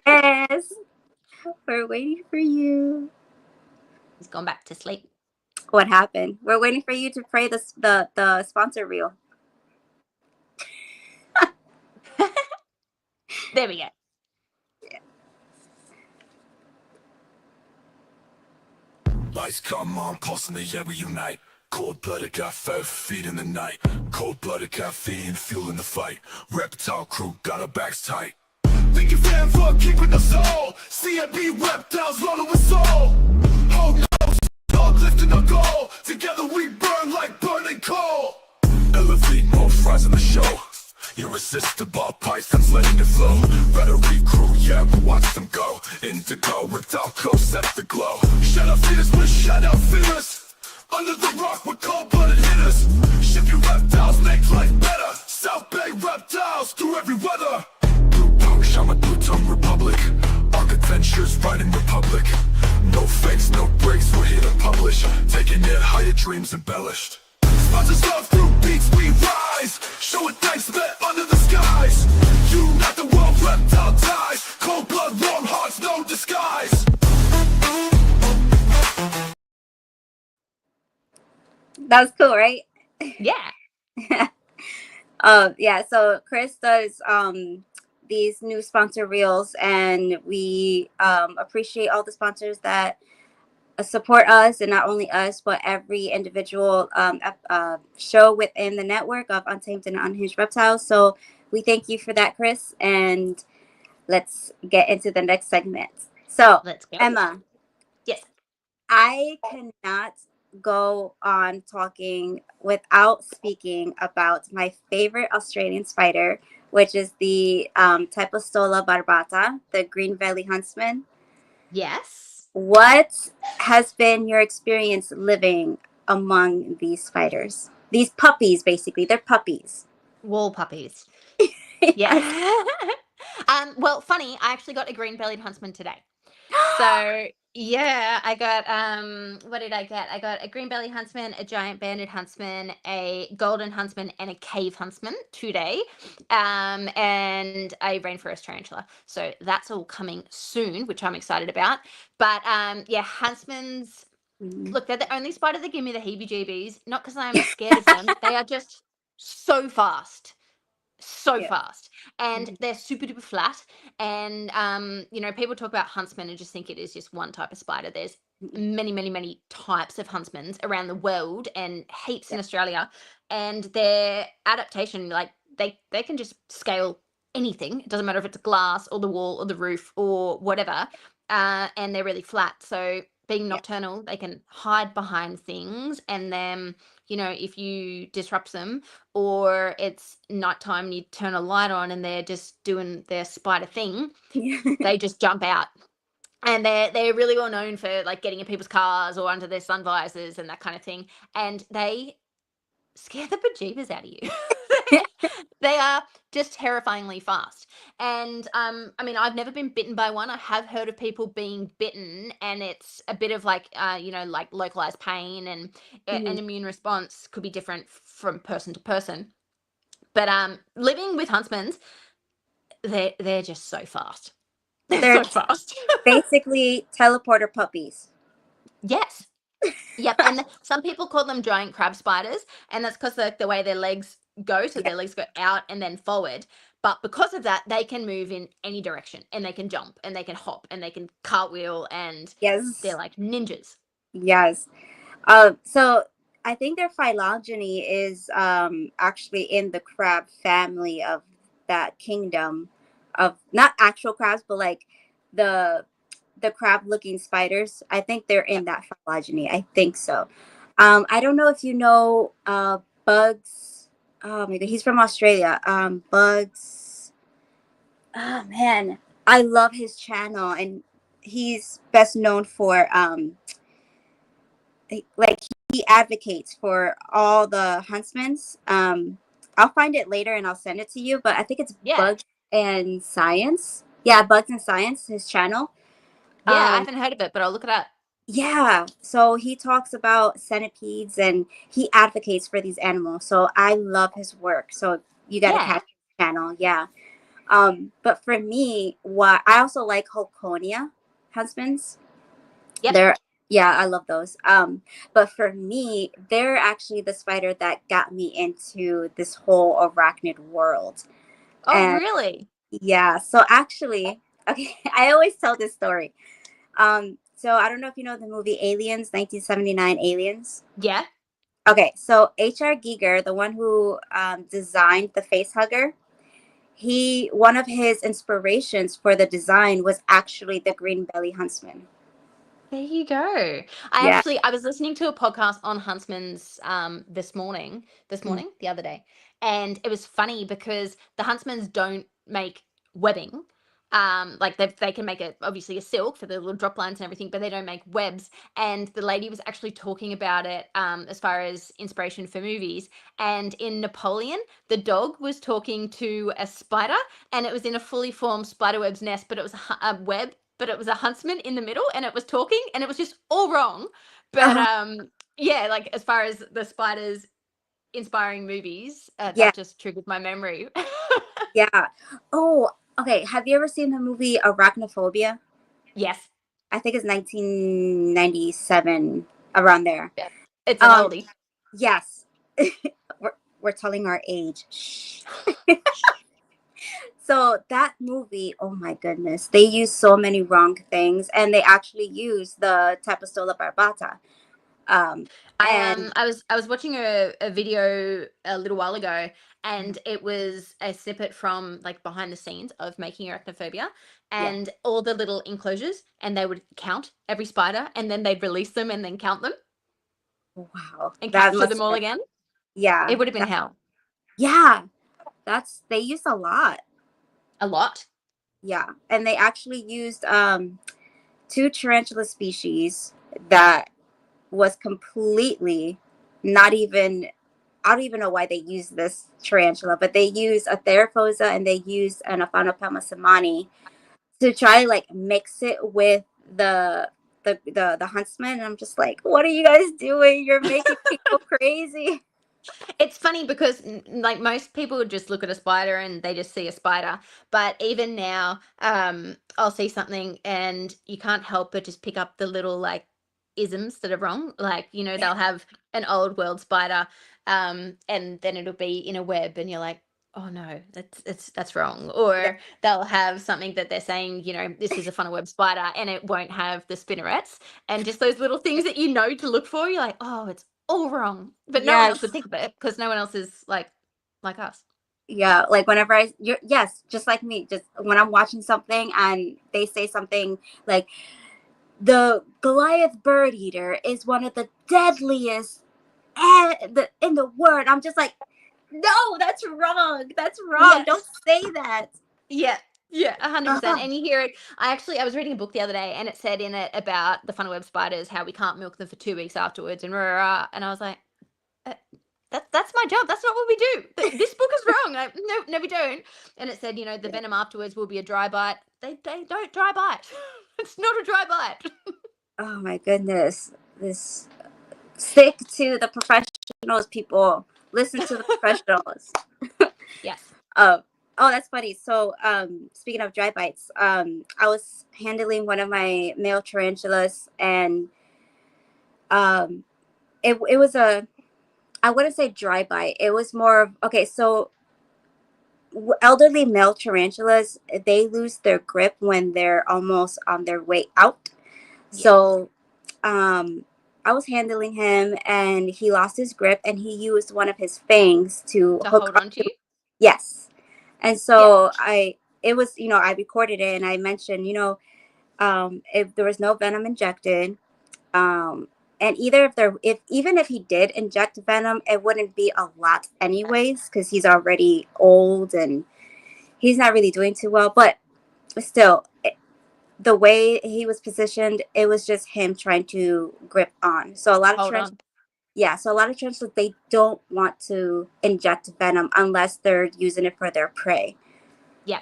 B: Chris, we're waiting for you.
C: He's gone back to sleep.
B: What happened? We're waiting for you to play the sponsor reel.
C: There we go.
A: Lights come on, pulse in the air, we unite. Cold-blooded got 5 feet in the night. Cold-blooded caffeine, fueling the fight. Reptile crew got our backs tight. Think your fan for keeping us all. CMB reptiles rolling with soul. Hold no, dog lifting a goal. Together we burn like burning coal. Elevate more fries in the show. Irresistible pythons letting it flow. Battery crew, yeah, we watch them go. Indigo, reptile coast, set the glow. Shut up feeders, we're shut out feeders. Under the rock, we're cold-blooded hitters. Ship your reptiles, make life better. South Bay reptiles, through every weather. Blue Punk, Shaman, Blue Tongue Republic. Arc adventures, riding Republic. No fakes, no breaks, we're here to publish. Taking it higher, dreams embellished. Sponsors love through beats, we rise. Show it thanks met under the skies. Unite the world, reptile ties. Cold blood, warm hearts, no disguise.
B: That was cool, right?
C: Yeah.
B: Yeah, so Chris does these new sponsor reels, and we appreciate all the sponsors that support us, and not only us, but every individual show within the network of Untamed and Unhinged Reptiles. So we thank you for that, Chris, and let's get into the next segment. So,
C: Let's go.
B: Emma,
C: Yes.
B: I cannot go on talking without speaking about my favorite Australian spider, which is the Typostola barbata, the green belly huntsman.
C: Yes.
B: What has been your experience living among these spiders? These puppies, basically, they're puppies.
C: Wall puppies.
B: Yes.
C: Yeah. Well, funny, I actually got a green-bellied huntsman today. So yeah, I got what did I get? I got a green-bellied huntsman, a giant banded huntsman, a golden huntsman, and a cave huntsman today. And a rainforest tarantula. So that's all coming soon, which I'm excited about. But yeah, huntsmans,
B: Mm.
C: look, they're the only spider that give me the heebie-jeebies, not because I'm scared of them. They are just so fast, so
B: Yeah.
C: fast, and
B: Mhm.
C: they're super duper flat. And you know, people talk about huntsmen and just think it is just one type of spider. There's many types of huntsmans around the world, and heaps
B: Yeah.
C: in Australia. And their adaptation, like, they can just scale anything. It doesn't matter if it's glass or the wall or the roof or whatever. And they're really flat, so being
B: Yeah.
C: nocturnal, they can hide behind things. And then, you know, if you disrupt them, or it's nighttime and you turn a light on and they're just doing their spider thing,
B: Yeah.
C: they just jump out. And they're really well known for, like, getting in people's cars or under their sun visors and that kind of thing. And they scare the bejeebers out of you. They are just terrifyingly fast. And I mean, I've never been bitten by one. I have heard of people being bitten, and it's a bit of like, you know, like localized pain, and an
B: Mhm.
C: immune response could be different from person to person. But living with huntsmans, they're just so fast. They're
B: They're
C: so fast.
B: basically teleporter puppies.
C: Yes. Yep. And some people call them giant crab spiders, and that's because the way their legs go, so
B: Yeah.
C: their legs go out and then forward. But because of that, they can move in any direction, and they can jump, and they can hop, and they can cartwheel, and they're
B: Yes.
C: like ninjas.
B: Yes. So I think their phylogeny is actually in the crab family of that kingdom of not actual crabs, but like the the crab looking spiders. I think they're in
C: Yep.
B: that phylogeny. I think so. I don't know if you know Bugs. Oh my god, he's from Australia. Bugs. Oh man, I love his channel, and he's best known for like he advocates for all the huntsmen's. I'll find it later and I'll send it to you, but I think it's
C: Yeah.
B: Bugs and Science. Yeah, Bugs and Science, his channel.
C: Yeah. I
B: Um,
C: haven't heard of it, but I'll look it up.
B: yeah, so he talks about centipedes and he advocates for these animals. So I love his work. So you got to
C: Yeah.
B: catch his channel. Yeah. But for me, what I also like Hoconia huntsmans.
C: Yep.
B: They're yeah, I love those. But for me, they're actually the spider that got me into this whole arachnid world.
C: Oh,
B: And
C: really?
B: yeah, so actually, okay, I always tell this story. So I don't know if you know the movie Aliens, 1979 Aliens.
C: Yeah.
B: Okay, so H.R. Giger, the one who designed the face hugger, he one of his inspirations for the design was actually the green belly huntsman.
C: There you go.
B: Yeah.
C: I was listening to a podcast on huntsmans this
B: Mm.
C: morning, the other day. And it was funny because the huntsmans don't make webbing. Like, they can make obviously a silk for the little drop lines and everything, but they don't make webs. And the lady was actually talking about it, as far as inspiration for movies. And in Napoleon, the dog was talking to a spider, and it was in a fully formed spiderweb's nest, but it was a web, but it was a huntsman in the middle, and it was talking, and it was just all wrong. But
B: Uh-huh.
C: yeah, like, as far as the spiders inspiring movies,
B: Yeah.
C: that just triggered my memory.
B: Yeah. Oh, okay. Have you ever seen the movie Arachnophobia?
C: Yes.
B: I think it's 1997, around there.
C: Yeah. It's an
B: Um,
C: oldie.
B: yes. We're telling our age. Shh. So that movie, oh my goodness, they use so many wrong things, and they actually use the Tapistola barbata. Um, and
C: I was watching a video a little while ago, and it was a snippet from like behind the scenes of making arachnophobia,
B: yeah,
C: and all the little enclosures, and they would count every spider, and then they'd release them and then count them
B: wow,
C: and
B: that
C: capture
B: must
C: them all
B: have
C: again.
B: yeah,
C: It would have been hell.
B: yeah. That's they used a lot.
C: A lot.
B: Yeah, and they actually used two tarantula species that was completely not even. I don't even know why they used this tarantula, but they used a Theraphosa and they used an Aphanopelma samani to try to like mix it with the huntsman. And I'm just like, what are you guys doing? You're making people crazy.
C: It's funny because like most people would just look at a spider and they just see a spider, but even now I'll see something and you can't help but just pick up the little like isms that are wrong, like
B: Yeah,
C: they'll have an old world spider, and then it'll be in a web and you're like, oh no, that's wrong.
B: yeah,
C: Or they'll have something that they're saying, this is a funnel web spider, and it won't have the spinnerets, and just those little things that to look for, you're like, oh, it's all wrong, but no one else would
B: yes,
C: think of it because no one else is like us.
B: yeah. Like whenever you're yes, just like me. Just when I'm watching something and they say something like the Goliath bird eater is one of the deadliest in the world. I'm just like, no, that's wrong. That's wrong.
C: Yes.
B: Don't say that.
C: Yeah. Yeah, 100%.
B: Uh,
C: And you hear it. I was reading a book the other day, and it said in it about the funnel web spiders, how we can't milk them for 2 weeks afterwards, and rah, rah, rah. And I was like, uh, that's my job. That's not what we do. This book is wrong. Like, no, no, we don't. And it said, the venom afterwards will be a dry bite. They don't dry bite. It's not a dry bite.
B: oh my goodness. This stick to the professionals, people. Listen to the professionals.
C: Yes.
B: Oh, oh, that's funny. So, speaking of dry bites, I was handling one of my male tarantulas, and um, it was a I wouldn't say dry bite. It was more of okay. So, elderly male tarantulas they lose their grip when they're almost on their way out.
C: Yeah.
B: So, I was handling him, and he lost his grip, and he used one of his fangs to
C: To
B: hook
C: hold on to
B: onto.
C: you.
B: Yes. And
C: Yep.
B: so it was, I recorded it and I mentioned, if there was no venom injected, and either even if he did inject venom, it wouldn't be a lot anyways, because he's already old and he's not really doing too well. But still, the way he was positioned, it was just him trying to grip on. So a lot of
C: Hold
B: trench,
C: on.
B: yeah. So a lot of tarantulas they don't want to inject venom unless they're using it for their prey.
C: Yeah.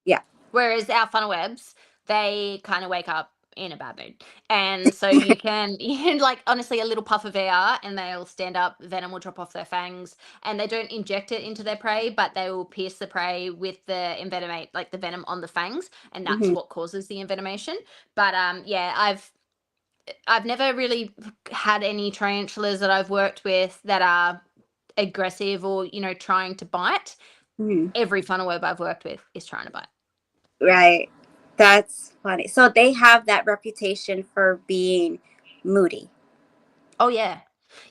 B: Yeah.
C: Whereas our funnel webs, they kind of wake up in a bad mood. And so you can, like, honestly, a little puff of air and they'll stand up, venom will drop off their fangs, and they don't inject it into their prey, but they will pierce the prey with the envenomate, like the venom on the fangs, and that's
B: Hmm.
C: what causes the envenomation. But yeah, I've never really had any tarantulas that I've worked with that are aggressive or, trying to bite.
B: Hmm.
C: Every funnel web I've worked with is trying to bite.
B: Right. That's funny. So they have that reputation for being moody.
C: Oh yeah.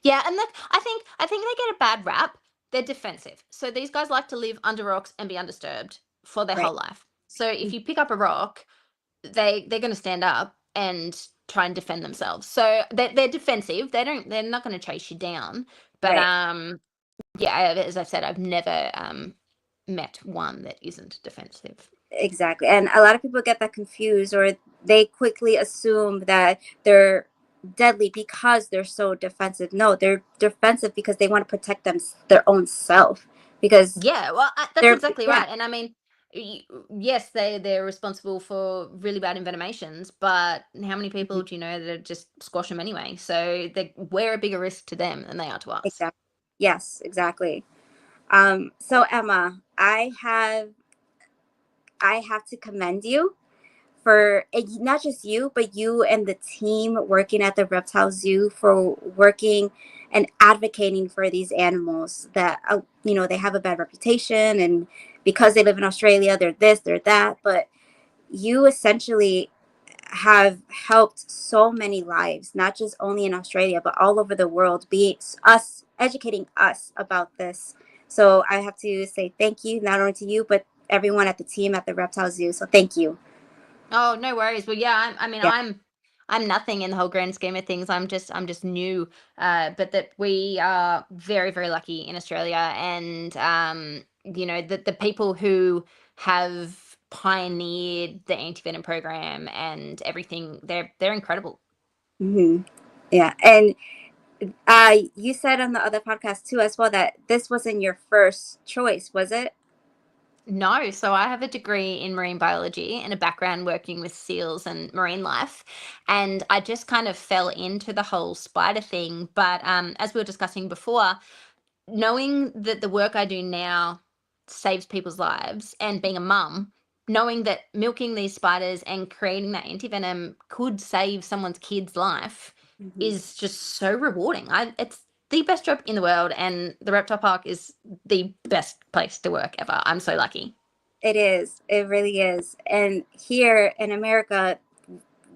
C: Yeah, and like I think they get a bad rap. They're defensive. So these guys like to live under rocks and be undisturbed for their
B: Right.
C: whole life. So if you pick up a rock, they're going to stand up and try and defend themselves. So they're defensive. They're not going to chase you down. But
B: Right.
C: yeah, as I've said, I've never met one that isn't defensive.
B: Exactly. And a lot of people get that confused, or they quickly assume that they're deadly because they're so defensive. No, they're defensive because they want to protect their own self, because
C: Yeah, well, that's
B: they're
C: exactly
B: yeah,
C: right. And I mean, yes, they're responsible for really bad envenomations, but how many people do you know that just squash them anyway? So we're a bigger risk to them than they are to us.
B: exactly. Yes, exactly. So Emma, I have to commend you for not just you, but you and the team working at the reptile zoo for working and advocating for these animals that they have a bad reputation, and because they live in Australia, they're this, they're that. But you essentially have helped so many lives, not just only in Australia, but all over the world, be us educating us about this. So I have to say thank you, not only to you, but everyone at the team at the Reptile Zoo. So thank you.
C: Oh, no worries. Well, yeah, I mean,
B: Yeah.
C: I'm nothing in the whole grand scheme of things. I'm just new. But that we are very, very lucky in Australia, and the people who have pioneered the anti-venom program and everything, they're incredible.
B: Hmm. Yeah. And you said on the other podcast too, as well, that this wasn't your first choice, was it?
C: No, so I have a degree in marine biology and a background working with seals and marine life. And I just kind of fell into the whole spider thing. But as we were discussing before, knowing that the work I do now saves people's lives, and being a mum, knowing that milking these spiders and creating that antivenom could save someone's kid's life
B: Hmm.
C: is just so rewarding. It's the best job in the world, and the reptile park is the best place to work ever. I'm so lucky.
B: It is. It really is. And here in America,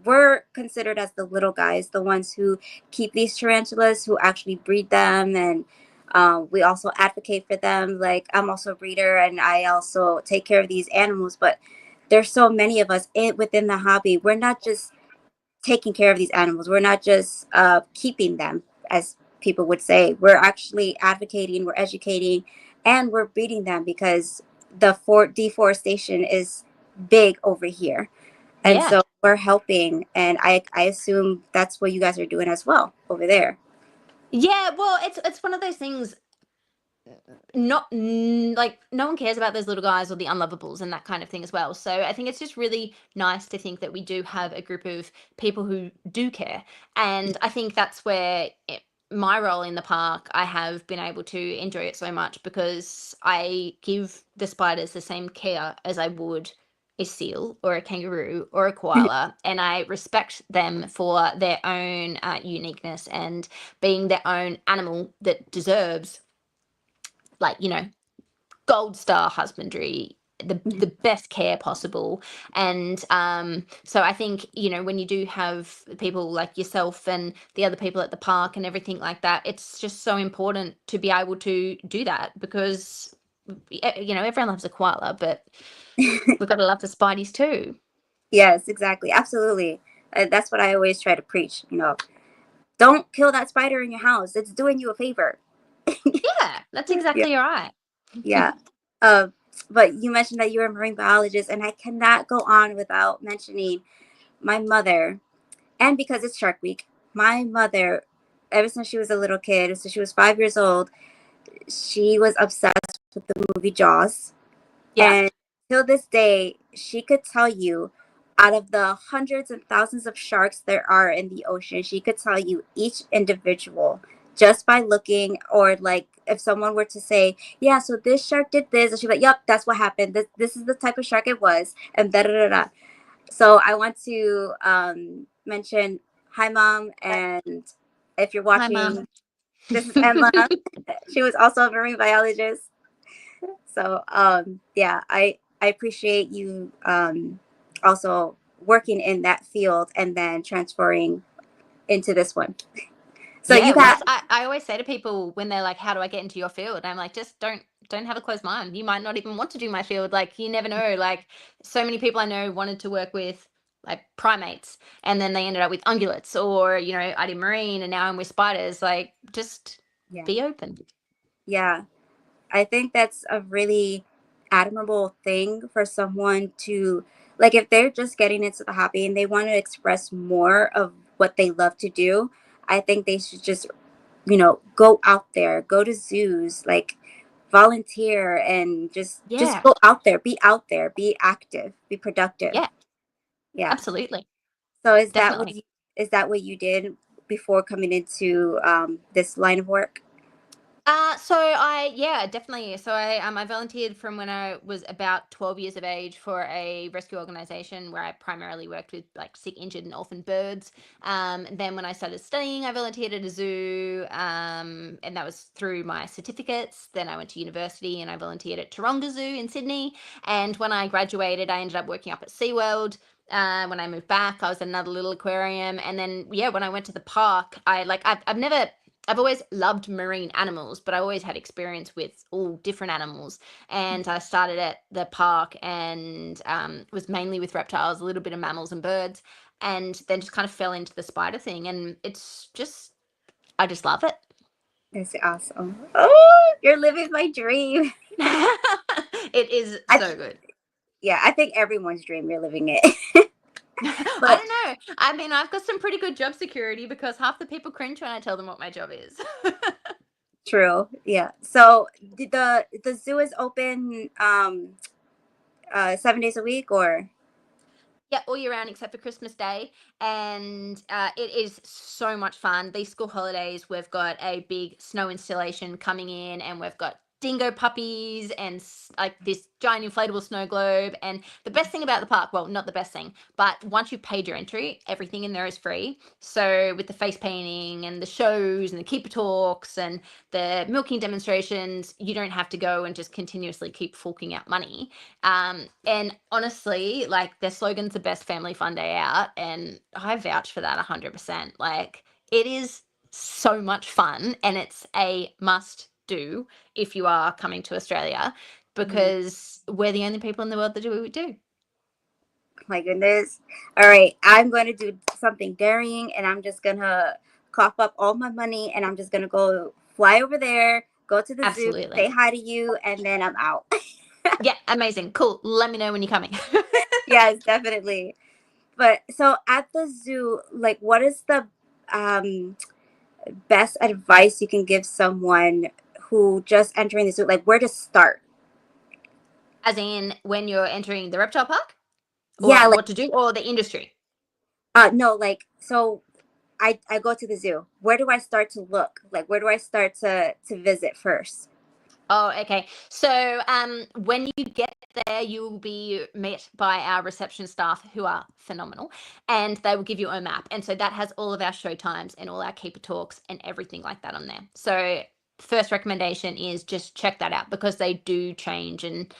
B: we're considered as the little guys, the ones who keep these tarantulas, who actually breed them, and we also advocate for them. Like, I'm also a breeder, and I also take care of these animals. But there's so many of us within the hobby. We're not just taking care of these animals. We're not just keeping them, as people would say. We're actually advocating. We're educating, and we're breeding them because the deforestation is big over here, and
C: Yeah.
B: so we're helping, and I assume that's what you guys are doing as well over there.
C: Yeah, well, it's one of those things. Not like, no one cares about those little guys or the unlovables and that kind of thing as well. So I think it's just really nice to think that we do have a group of people who do care, and I think that's where my role in the park, I have been able to enjoy it so much because I give the spiders the same care as I would a seal or a kangaroo or a koala, and I respect them for their own uniqueness and being their own animal that deserves, like, gold star husbandry, the best care possible. And so I think, when you do have people like yourself and the other people at the park and everything like that, it's just so important to be able to do that, because everyone loves a koala, but we've got to love the spideys too.
B: Yes, exactly, absolutely. That's what I always try to preach. Don't kill that spider in your house. It's doing you a favor.
C: Yeah, that's
B: Yeah.
C: exactly right.
B: Yeah. Uh, but you mentioned that you're a marine biologist, and I cannot go on without mentioning my mother. And because it's Shark Week, my mother, ever since she was a little kid, since she was 5 years old, she was obsessed with the movie Jaws.
C: Yeah.
B: And till this day, she could tell you, out of the hundreds and thousands of sharks there are in the ocean, she could tell you each individual just by looking, or like if someone were to say, yeah, so this shark did this, and she's like, yep, that's what happened. This is the type of shark it was, and da da da da. So I want to mention, hi, Mom. And if you're
C: Hi, Mom.
B: watching, this is Emma. She was also a marine biologist. So yeah, I appreciate you also working in that field and then transferring into this one. So
C: Yeah,
B: you
C: well,
B: got,
C: I always say to people when they're like, "How do I get into your field?" I'm like, "Just don't have a closed mind. You might not even want to do my field. Like, you never know. Like, so many people I know wanted to work with like primates, and then they ended up with ungulates, or I did marine, and now I'm with spiders. Like, just
B: yeah,
C: be open."
B: yeah. I think that's a really admirable thing for someone to, like, if they're just getting into the hobby and they want to express more of what they love to do, I think they should just, go out there, go to zoos, like volunteer, and just
C: Yeah,
B: go out there, be active, be productive.
C: yeah,
B: Yeah.
C: absolutely,
B: So
C: definitely.
B: is that what you did before coming into this line of work?
C: So I yeah, definitely. So I volunteered from when I was about 12 years of age for a rescue organization where I primarily worked with like sick, injured, and orphaned birds. And then when I started studying, I volunteered at a zoo, and that was through my certificates. Then I went to university and I volunteered at Taronga Zoo in Sydney. And when I graduated, I ended up working up at SeaWorld. When I moved back, I was at another little aquarium, and then when I went to the park, I've always loved marine animals, but I always had experience with all different animals. And I started at the park and was mainly with reptiles, a little bit of mammals and birds, and then just kind of fell into the spider thing. And I just love it.
B: That's awesome. Oh, you're living my dream.
C: It is so good.
B: Yeah, I think everyone's dream. You're living it.
C: I
B: But
C: don't know. I mean, I've got some pretty good job security because half the people cringe when I tell them what my job is.
B: true. Yeah. So the zoo is open 7 days a week, or
C: Yeah, all year round except for Christmas Day. And it is so much fun. These school holidays, we've got a big snow installation coming in, and we've got dingo puppies and like this giant inflatable snow globe. And the best thing about the park, well, not the best thing, but once you've paid your entry, everything in there is free. So with the face painting and the shows and the keeper talks and the milking demonstrations, you don't have to go and just continuously keep forking out money. And honestly, like, their slogan's the best family fun day out, and I vouch for that 100%. Like, it is so much fun, and it's a must do if you are coming to Australia, because we're the only people in the world that do what we do.
B: my goodness. All right, I'm going to do something daring, and I'm just gonna cough up all my money, and I'm just gonna go fly over there, go to the zoo,
C: Absolutely.
B: say hi to you, and then I'm out.
C: Yeah, amazing. Cool. Let me know when you're coming.
B: Yes, definitely. But so at the zoo, like, what is the best advice you can give someone who just entering the zoo? Like, where to start?
C: As in when you're entering the reptile park?
B: Yeah,
C: Or
B: like,
C: what to do? Or the industry?
B: no, like, so I go to the zoo. Where do I start to look? Like, where do I start to visit first?
C: Oh, okay. So, when you get there, you will be met by our reception staff who are phenomenal, and they will give you a map. And so that has all of our show times and all our keeper talks and everything like that on there. So, first recommendation is just check that out because they do change and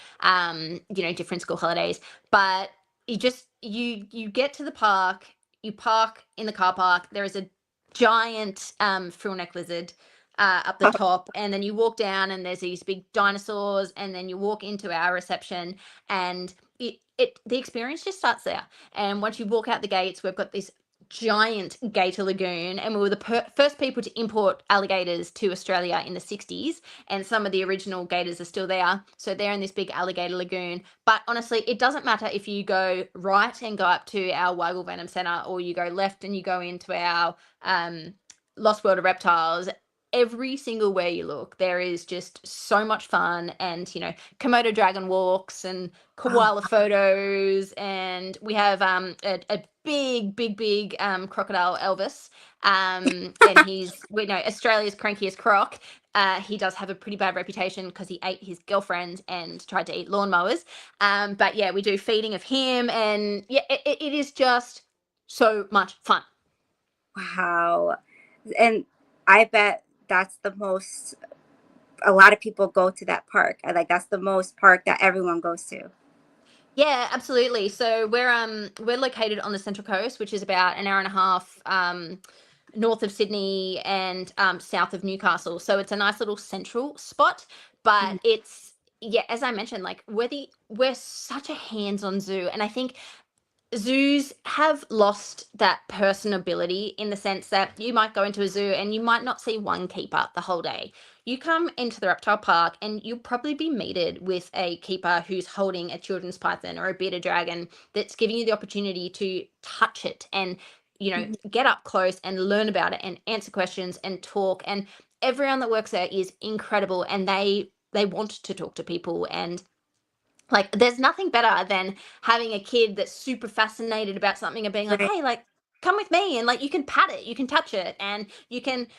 C: different school holidays. But you get to the park, you park in the car park. There is a giant frill neck lizard up the top, and then you walk down and there's these big dinosaurs, and then you walk into our reception, and the experience just starts there. And once you walk out the gates, we've got this giant gator lagoon, and we were the first people to import alligators to Australia in the 60s, and some of the original gators are still there, so they're in this big alligator lagoon. But honestly, it doesn't matter if you go right and go up to our Weigel Venom Centre, or you go left and you go into our Lost World of Reptiles. Every single where you look, there is just so much fun, and Komodo dragon walks and koala photos, and we have a big crocodile Elvis, and he's Australia's crankiest croc. He does have a pretty bad reputation because he ate his girlfriend and tried to eat lawnmowers. But yeah, we do feeding of him, and yeah, it is just so much fun.
B: Wow. And I bet that's the most, a lot of people go to that park. Like, that's the most park that everyone goes to.
C: Yeah, absolutely. So we're located on the Central Coast, which is about an hour and a half north of Sydney and south of Newcastle. So it's a nice little central spot, but it's, yeah, as I mentioned, like, we're such a hands-on zoo, and I think zoos have lost that personability in the sense that you might go into a zoo and you might not see one keeper the whole day. You come into the reptile park and you'll probably be meted with a keeper who's holding a children's python or a bearded dragon that's giving you the opportunity to touch it and, get up close and learn about it and answer questions and talk. And everyone that works there is incredible, and they want to talk to people. And like, there's nothing better than having a kid that's super fascinated about something and being like,
B: Right.
C: hey, like, come with me, and like, you can pat it, you can touch it, and you can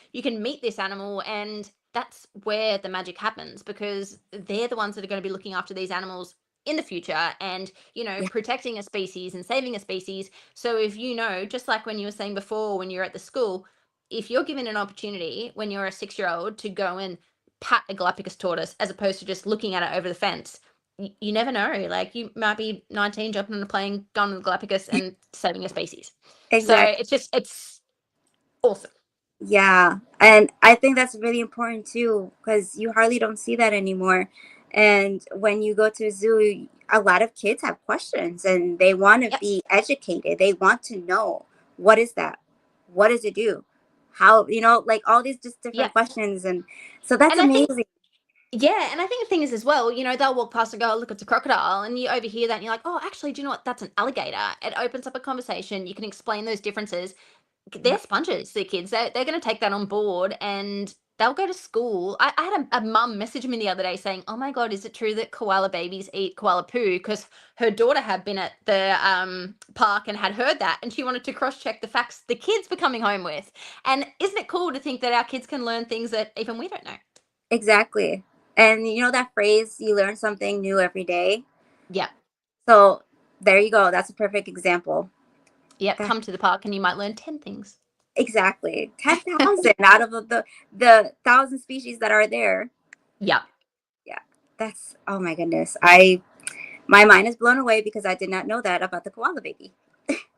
C: meet this animal. And that's where the magic happens, because they're the ones that are going to be looking after these animals in the future, and
B: Yeah.
C: protecting a species and saving a species. So if just like when you were saying before, when you're at the school, if you're given an opportunity when you're a 6-year-old to go and pat a Galapagos tortoise as opposed to just looking at it over the fence, you never know. Like, you might be 19, jumping on a plane, going to the Galapagos and saving a species. So
B: Exactly.
C: it's awesome.
B: Yeah, and I think that's really important too, because you hardly don't see that anymore. And when you go to a zoo, a lot of kids have questions and they want to
C: Yep.
B: be educated. They want to know, what is that? What does it do? How, like all these just
C: Yeah.
B: different questions. And so that's
C: And I think,
B: amazing.
C: yeah, and I think the thing is as well, they'll walk past and go, "Oh, look, it's a crocodile," and you overhear that, and you're like, "Oh, actually, do you know what? That's an alligator." It opens up a conversation. You can explain those differences. They're sponges, the kids. They're going to take that on board, and they'll go to school. I had a mum message me the other day saying, "Oh my god, is it true that koala babies eat koala poo?" Because her daughter had been at the park and had heard that, and she wanted to cross check the facts the kids were coming home with. And isn't it cool to think that our kids can learn things that even we don't know?
B: Exactly. And you know that phrase, you learn something new every day.
C: Yeah.
B: So there you go. That's a perfect example.
C: Yep,
B: That
C: come to the park and you might learn 10 things.
B: exactly 10,000 out of the thousand species that are there.
C: Yep.
B: Yeah, that's, oh my goodness. My mind is blown away because I did not know that about the koala baby.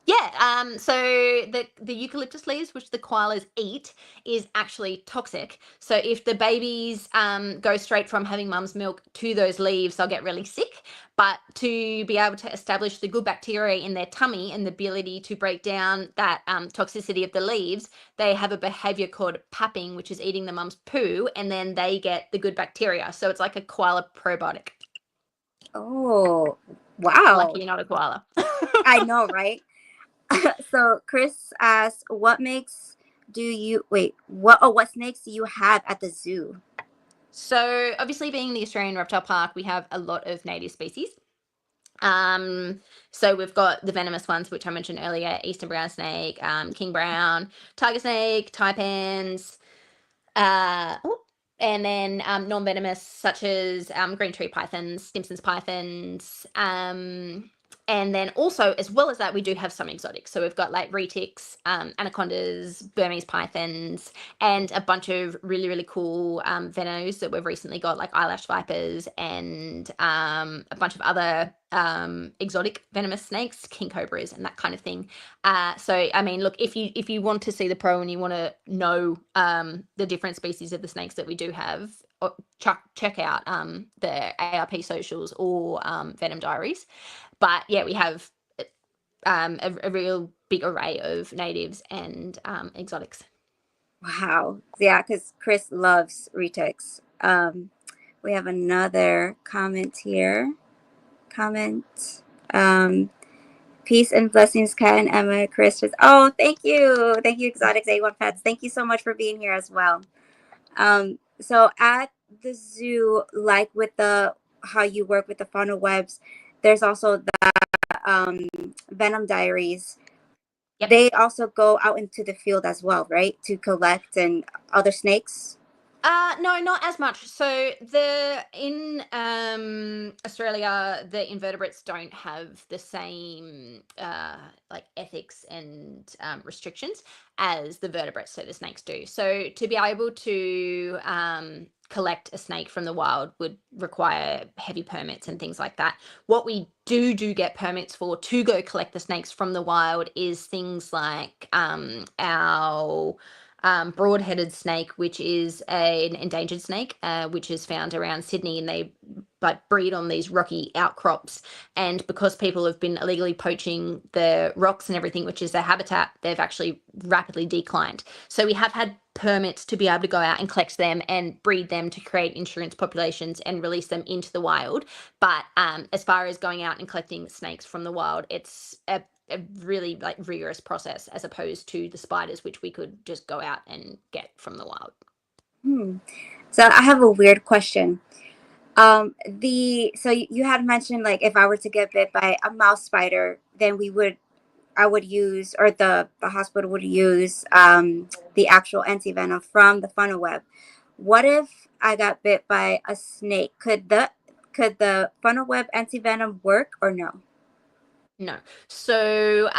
C: Yeah, so the eucalyptus leaves, which the koalas eat, is actually toxic. So if the babies go straight from having mum's milk to those leaves, they'll get really sick. But to be able to establish the good bacteria in their tummy and the ability to break down that toxicity of the leaves, they have a behavior called papping, which is eating the mum's poo, and then they get the good bacteria. So it's like a koala probiotic.
B: Oh, wow.
C: Lucky you're not a koala.
B: I know, right? So Chris asked, what makes do you wait, what snakes do you have at the zoo?
C: So obviously, being the Australian Reptile Park, we have a lot of native species. So we've got the venomous ones, which I mentioned earlier: eastern brown snake, king brown, tiger snake, taipans, oh, and then non-venomous, such as green tree pythons, Stimson's pythons, and then also, as well as that, we do have some exotics. So we've got like retics, anacondas, Burmese pythons, and a bunch of really, really cool venos that we've recently got, like eyelash vipers and a bunch of other exotic venomous snakes, king cobras, and that kind of thing. So I mean, look, if you want to see the pro and you want to know the different species of the snakes that we do have, check out the ARP socials or Venom Diaries. But yeah, we have a real big array of natives and exotics.
B: Wow. Yeah, because Chris loves retics. We have another comment here. Comment. Peace and blessings, Kat and Emma, Chris. Oh, thank you. Thank you, Exotics A1 Pets. Thank you so much for being here as well. So at the zoo, like with how you work with the funnel webs, there's also the Venom Diaries.
C: Yep.
B: They also go out into the field as well, right? To collect and other snakes.
C: No, not as much. So in Australia, the invertebrates don't have the same like ethics and restrictions as the vertebrates, so the snakes do. So to be able to collect a snake from the wild would require heavy permits and things like that. What we do get permits for to go collect the snakes from the wild is things like our broad-headed snake, which is an endangered snake, which is found around Sydney, and they breed on these rocky outcrops. And because people have been illegally poaching the rocks and everything, which is their habitat, they've actually rapidly declined. So we have had permits to be able to go out and collect them and breed them to create insurance populations and release them into the wild. But as far as going out and collecting snakes from the wild, it's a really like rigorous process as opposed to the spiders, which we could just go out and get from the wild.
B: So I have a weird question. So you had mentioned, like, if I were to get bit by a mouse spider, then I would use, or the hospital would use the actual antivenom from the funnel web. What if I got bit by a snake? Could the funnel web antivenom work or no?
C: No. So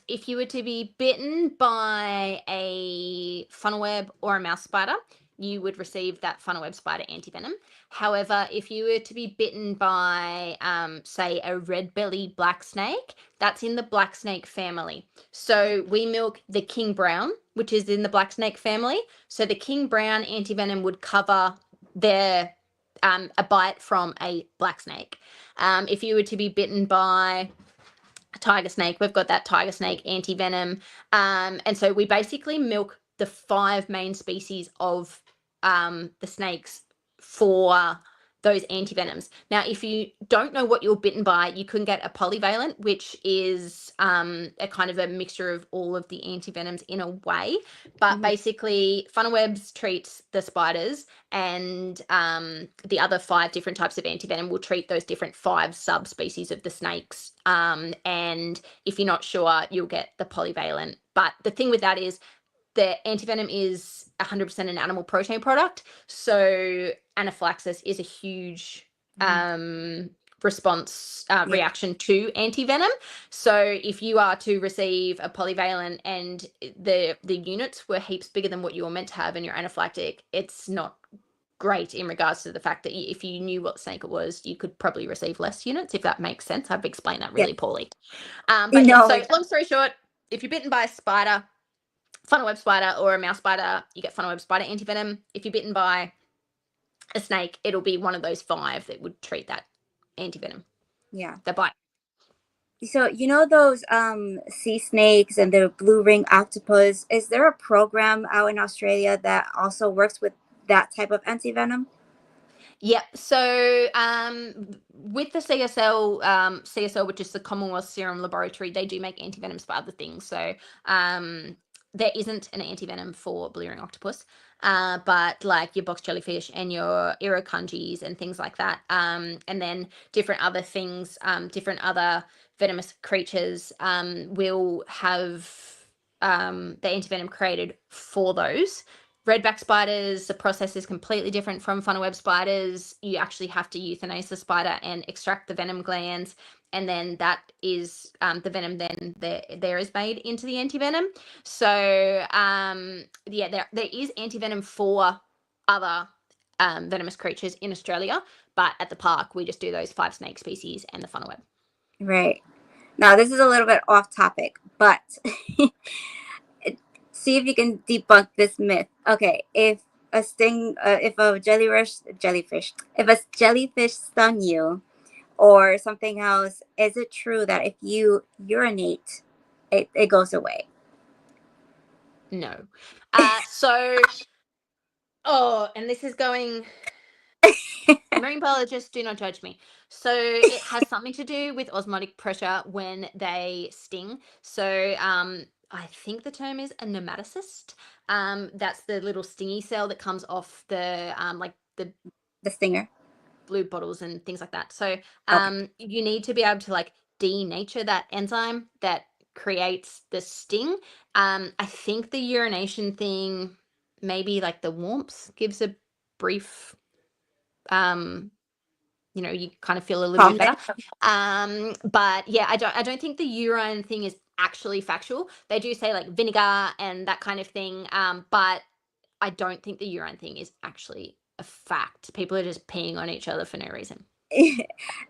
C: if you were to be bitten by a funnel web or a mouse spider, you would receive that funnel web spider antivenom. However, if you were to be bitten by, say, a red-bellied black snake, that's in the black snake family. So we milk the king brown, which is in the black snake family. So the king brown antivenom would cover their a bite from a black snake. If you were to be bitten by a tiger snake, we've got that tiger snake antivenom. And so we basically milk the 5 main species of the snakes for those antivenoms. Now, if you don't know what you're bitten by, you can get a polyvalent, which is a kind of a mixture of all of the antivenoms in a way. But basically, funnel webs treats the spiders, and the other 5 different types of antivenom will treat those different 5 subspecies of the snakes. And if you're not sure, you'll get the polyvalent. But the thing with that is, the antivenom is 100% an animal protein product, so anaphylaxis is a huge response reaction to antivenom. So if you are to receive a polyvalent and the units were heaps bigger than what you were meant to have and you're anaphylactic, it's not great in regards to the fact that if you knew what snake it was, you could probably receive less units, if that makes sense. I've explained that really poorly. But yeah, so long story short, if you're bitten by a spider, funnel web spider or a mouse spider, you get funnel web spider antivenom. If you're bitten by a snake, it'll be one of those 5 that would treat that antivenom.
B: Yeah.
C: The bite.
B: So those sea snakes and the blue ring octopus, is there a program out in Australia that also works with that type of antivenom?
C: Yep. So with the CSL, which is the Commonwealth Serum Laboratory, they do make antivenoms for other things. So there isn't an antivenom for blue ring octopus, but like your box jellyfish and your irukandjis and things like that, and then different other things, different other venomous creatures will have the antivenom created for those. Redback spiders, the process is completely different from funnel web spiders. You actually have to euthanize the spider and extract the venom glands, and then that is the venom then there is made into the antivenom. So yeah, there is antivenom for other venomous creatures in Australia, but at the park we just do those 5 snake species and the funnel web.
B: Right. Now this is a little bit off topic, but see if you can debunk this myth. Okay, if a jellyfish stung you or something else, is it true that if you urinate, it goes away?
C: No. And this is going... Marine biologists, do not judge me. So it has something to do with osmotic pressure when they sting. So I think the term is a nematocyst. That's the little stingy cell that comes off the
B: The stinger.
C: blue bottles and things like that. So you need to be able to like denature that enzyme that creates the sting. I think the urination thing, maybe like the warmth gives a brief you kind of feel a little bit better. But yeah, I don't think the urine thing is actually factual. They do say like vinegar and that kind of thing, but I don't think the urine thing is actually a fact. People are just peeing on each other for no reason.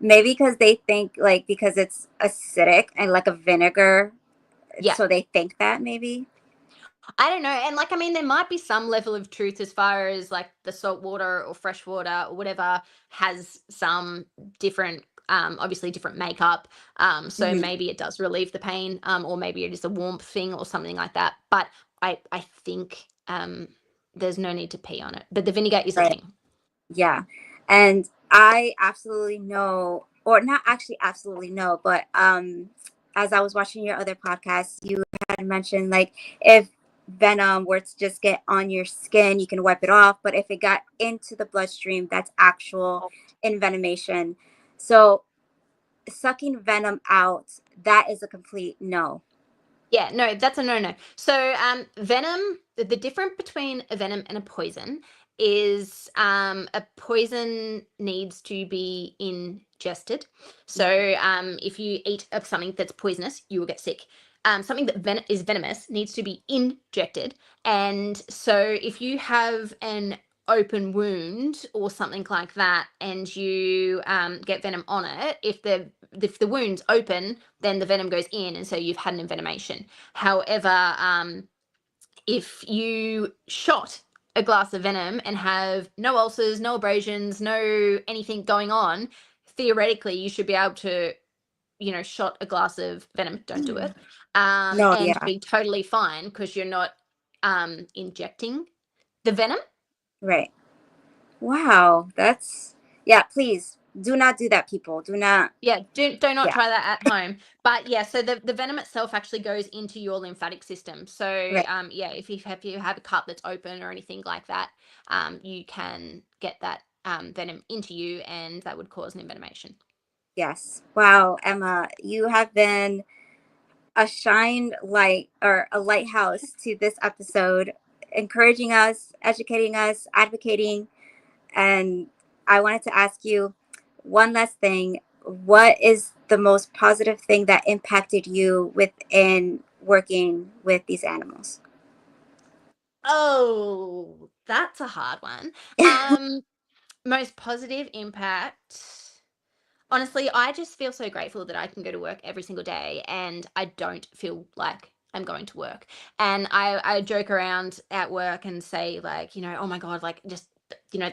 B: Maybe because they think like because it's acidic and like a vinegar, so they think that maybe.
C: I don't know. And like, I mean, there might be some level of truth as far as like the salt water or fresh water or whatever has some different, obviously different makeup. So maybe it does relieve the pain, or maybe it is a warmth thing or something like that. But I think there's no need to pee on it. But the vinegar is a thing.
B: Yeah. And I absolutely know, or not actually absolutely know, but as I was watching your other podcasts, you had mentioned like if venom were to just get on your skin, you can wipe it off, but if it got into the bloodstream, that's actual envenomation. So sucking venom out, that is a complete no.
C: Yeah, no, that's a no. So venom, the difference between a venom and a poison is a poison needs to be ingested. So if you eat of something that's poisonous, you will get sick. something that is venomous needs to be injected. And so if you have an open wound or something like that and you get venom on it, if the wound's open, then the venom goes in, and so you've had an envenomation. However, if you shot a glass of venom and have no ulcers, no abrasions, no anything going on, theoretically you should be able to, shot a glass of venom, don't do it,
B: No,
C: and
B: yeah,
C: be totally fine because you're not injecting the venom.
B: right. Wow, that's yeah. Please do not do that, people. Do not.
C: Yeah, do not
B: Yeah,
C: try that at home. But yeah, so the venom itself actually goes into your lymphatic system. So
B: right.
C: yeah, if you have a cut that's open or anything like that, you can get that venom into you, and that would cause an envenomation.
B: Yes. Wow, Emma, you have been a shine light or a lighthouse to this episode, encouraging us, educating us, advocating. And I wanted to ask you one last thing. What is the most positive thing that impacted you within working with these animals?
C: Oh, that's a hard one. Most positive impact. Honestly, I just feel so grateful that I can go to work every single day and I don't feel like I'm going to work. And I joke around at work and say, like, oh my God, like, just,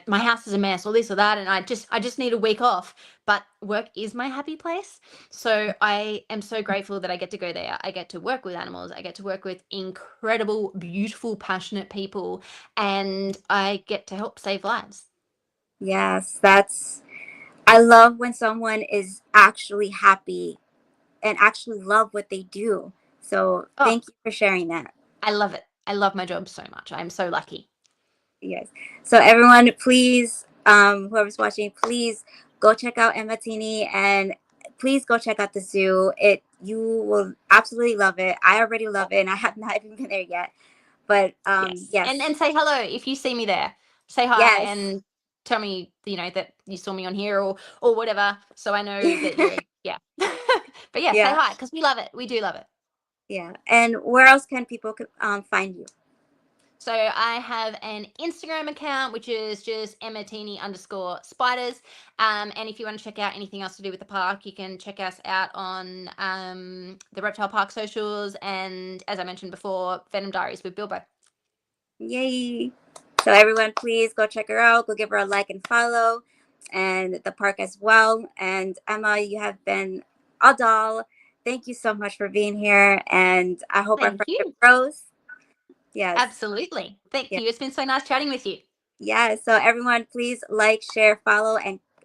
C: my house is a mess or this or that. And I just need a week off. But work is my happy place. So I am so grateful that I get to go there. I get to work with animals. I get to work with incredible, beautiful, passionate people. And I get to help save lives.
B: Yes, I love when someone is actually happy and actually love what they do. So
C: Oh,
B: thank you for sharing that.
C: I love it. I love my job so much. I'm so lucky.
B: Yes. So everyone, please, whoever's watching, please go check out Emma TENI and please go check out the zoo. You will absolutely love it. I already love it and I have not even been there yet. But
C: Yes. And
B: yes,
C: and say hello if you see me there. Say hi
B: yes.
C: and tell me, that you saw me on here or whatever, so I know that you're yeah. But yeah, say
B: Yeah,
C: hi because we love it. We do love it.
B: yeah. And where else can people find you?
C: So I have an Instagram account which is just emmatini_spiders. And if you want to check out anything else to do with the park, you can check us out on the Reptile Park socials and, as I mentioned before, Venom Diaries with Bilbo.
B: Yay. So everyone, please go check her out. Go give her a like and follow, and the park as well. And Emma, you have been a doll. Thank you so much for being here, and I hope our
C: Thank
B: friendship
C: you.
B: grows. Yes,
C: Absolutely. Thank
B: yeah,
C: you. It's been so nice chatting with you.
B: yeah. So everyone, please like, share, follow,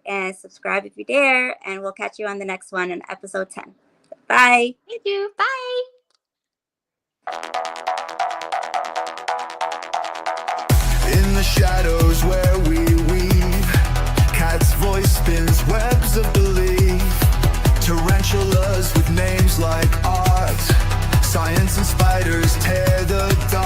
B: and subscribe if you dare. And we'll catch you on the next one in episode 10. Bye.
C: Thank you. Bye.
A: In the shadows where we weave, cat's voice spins webs of belief. Tarantulas with names like art, science and spiders tear the dark.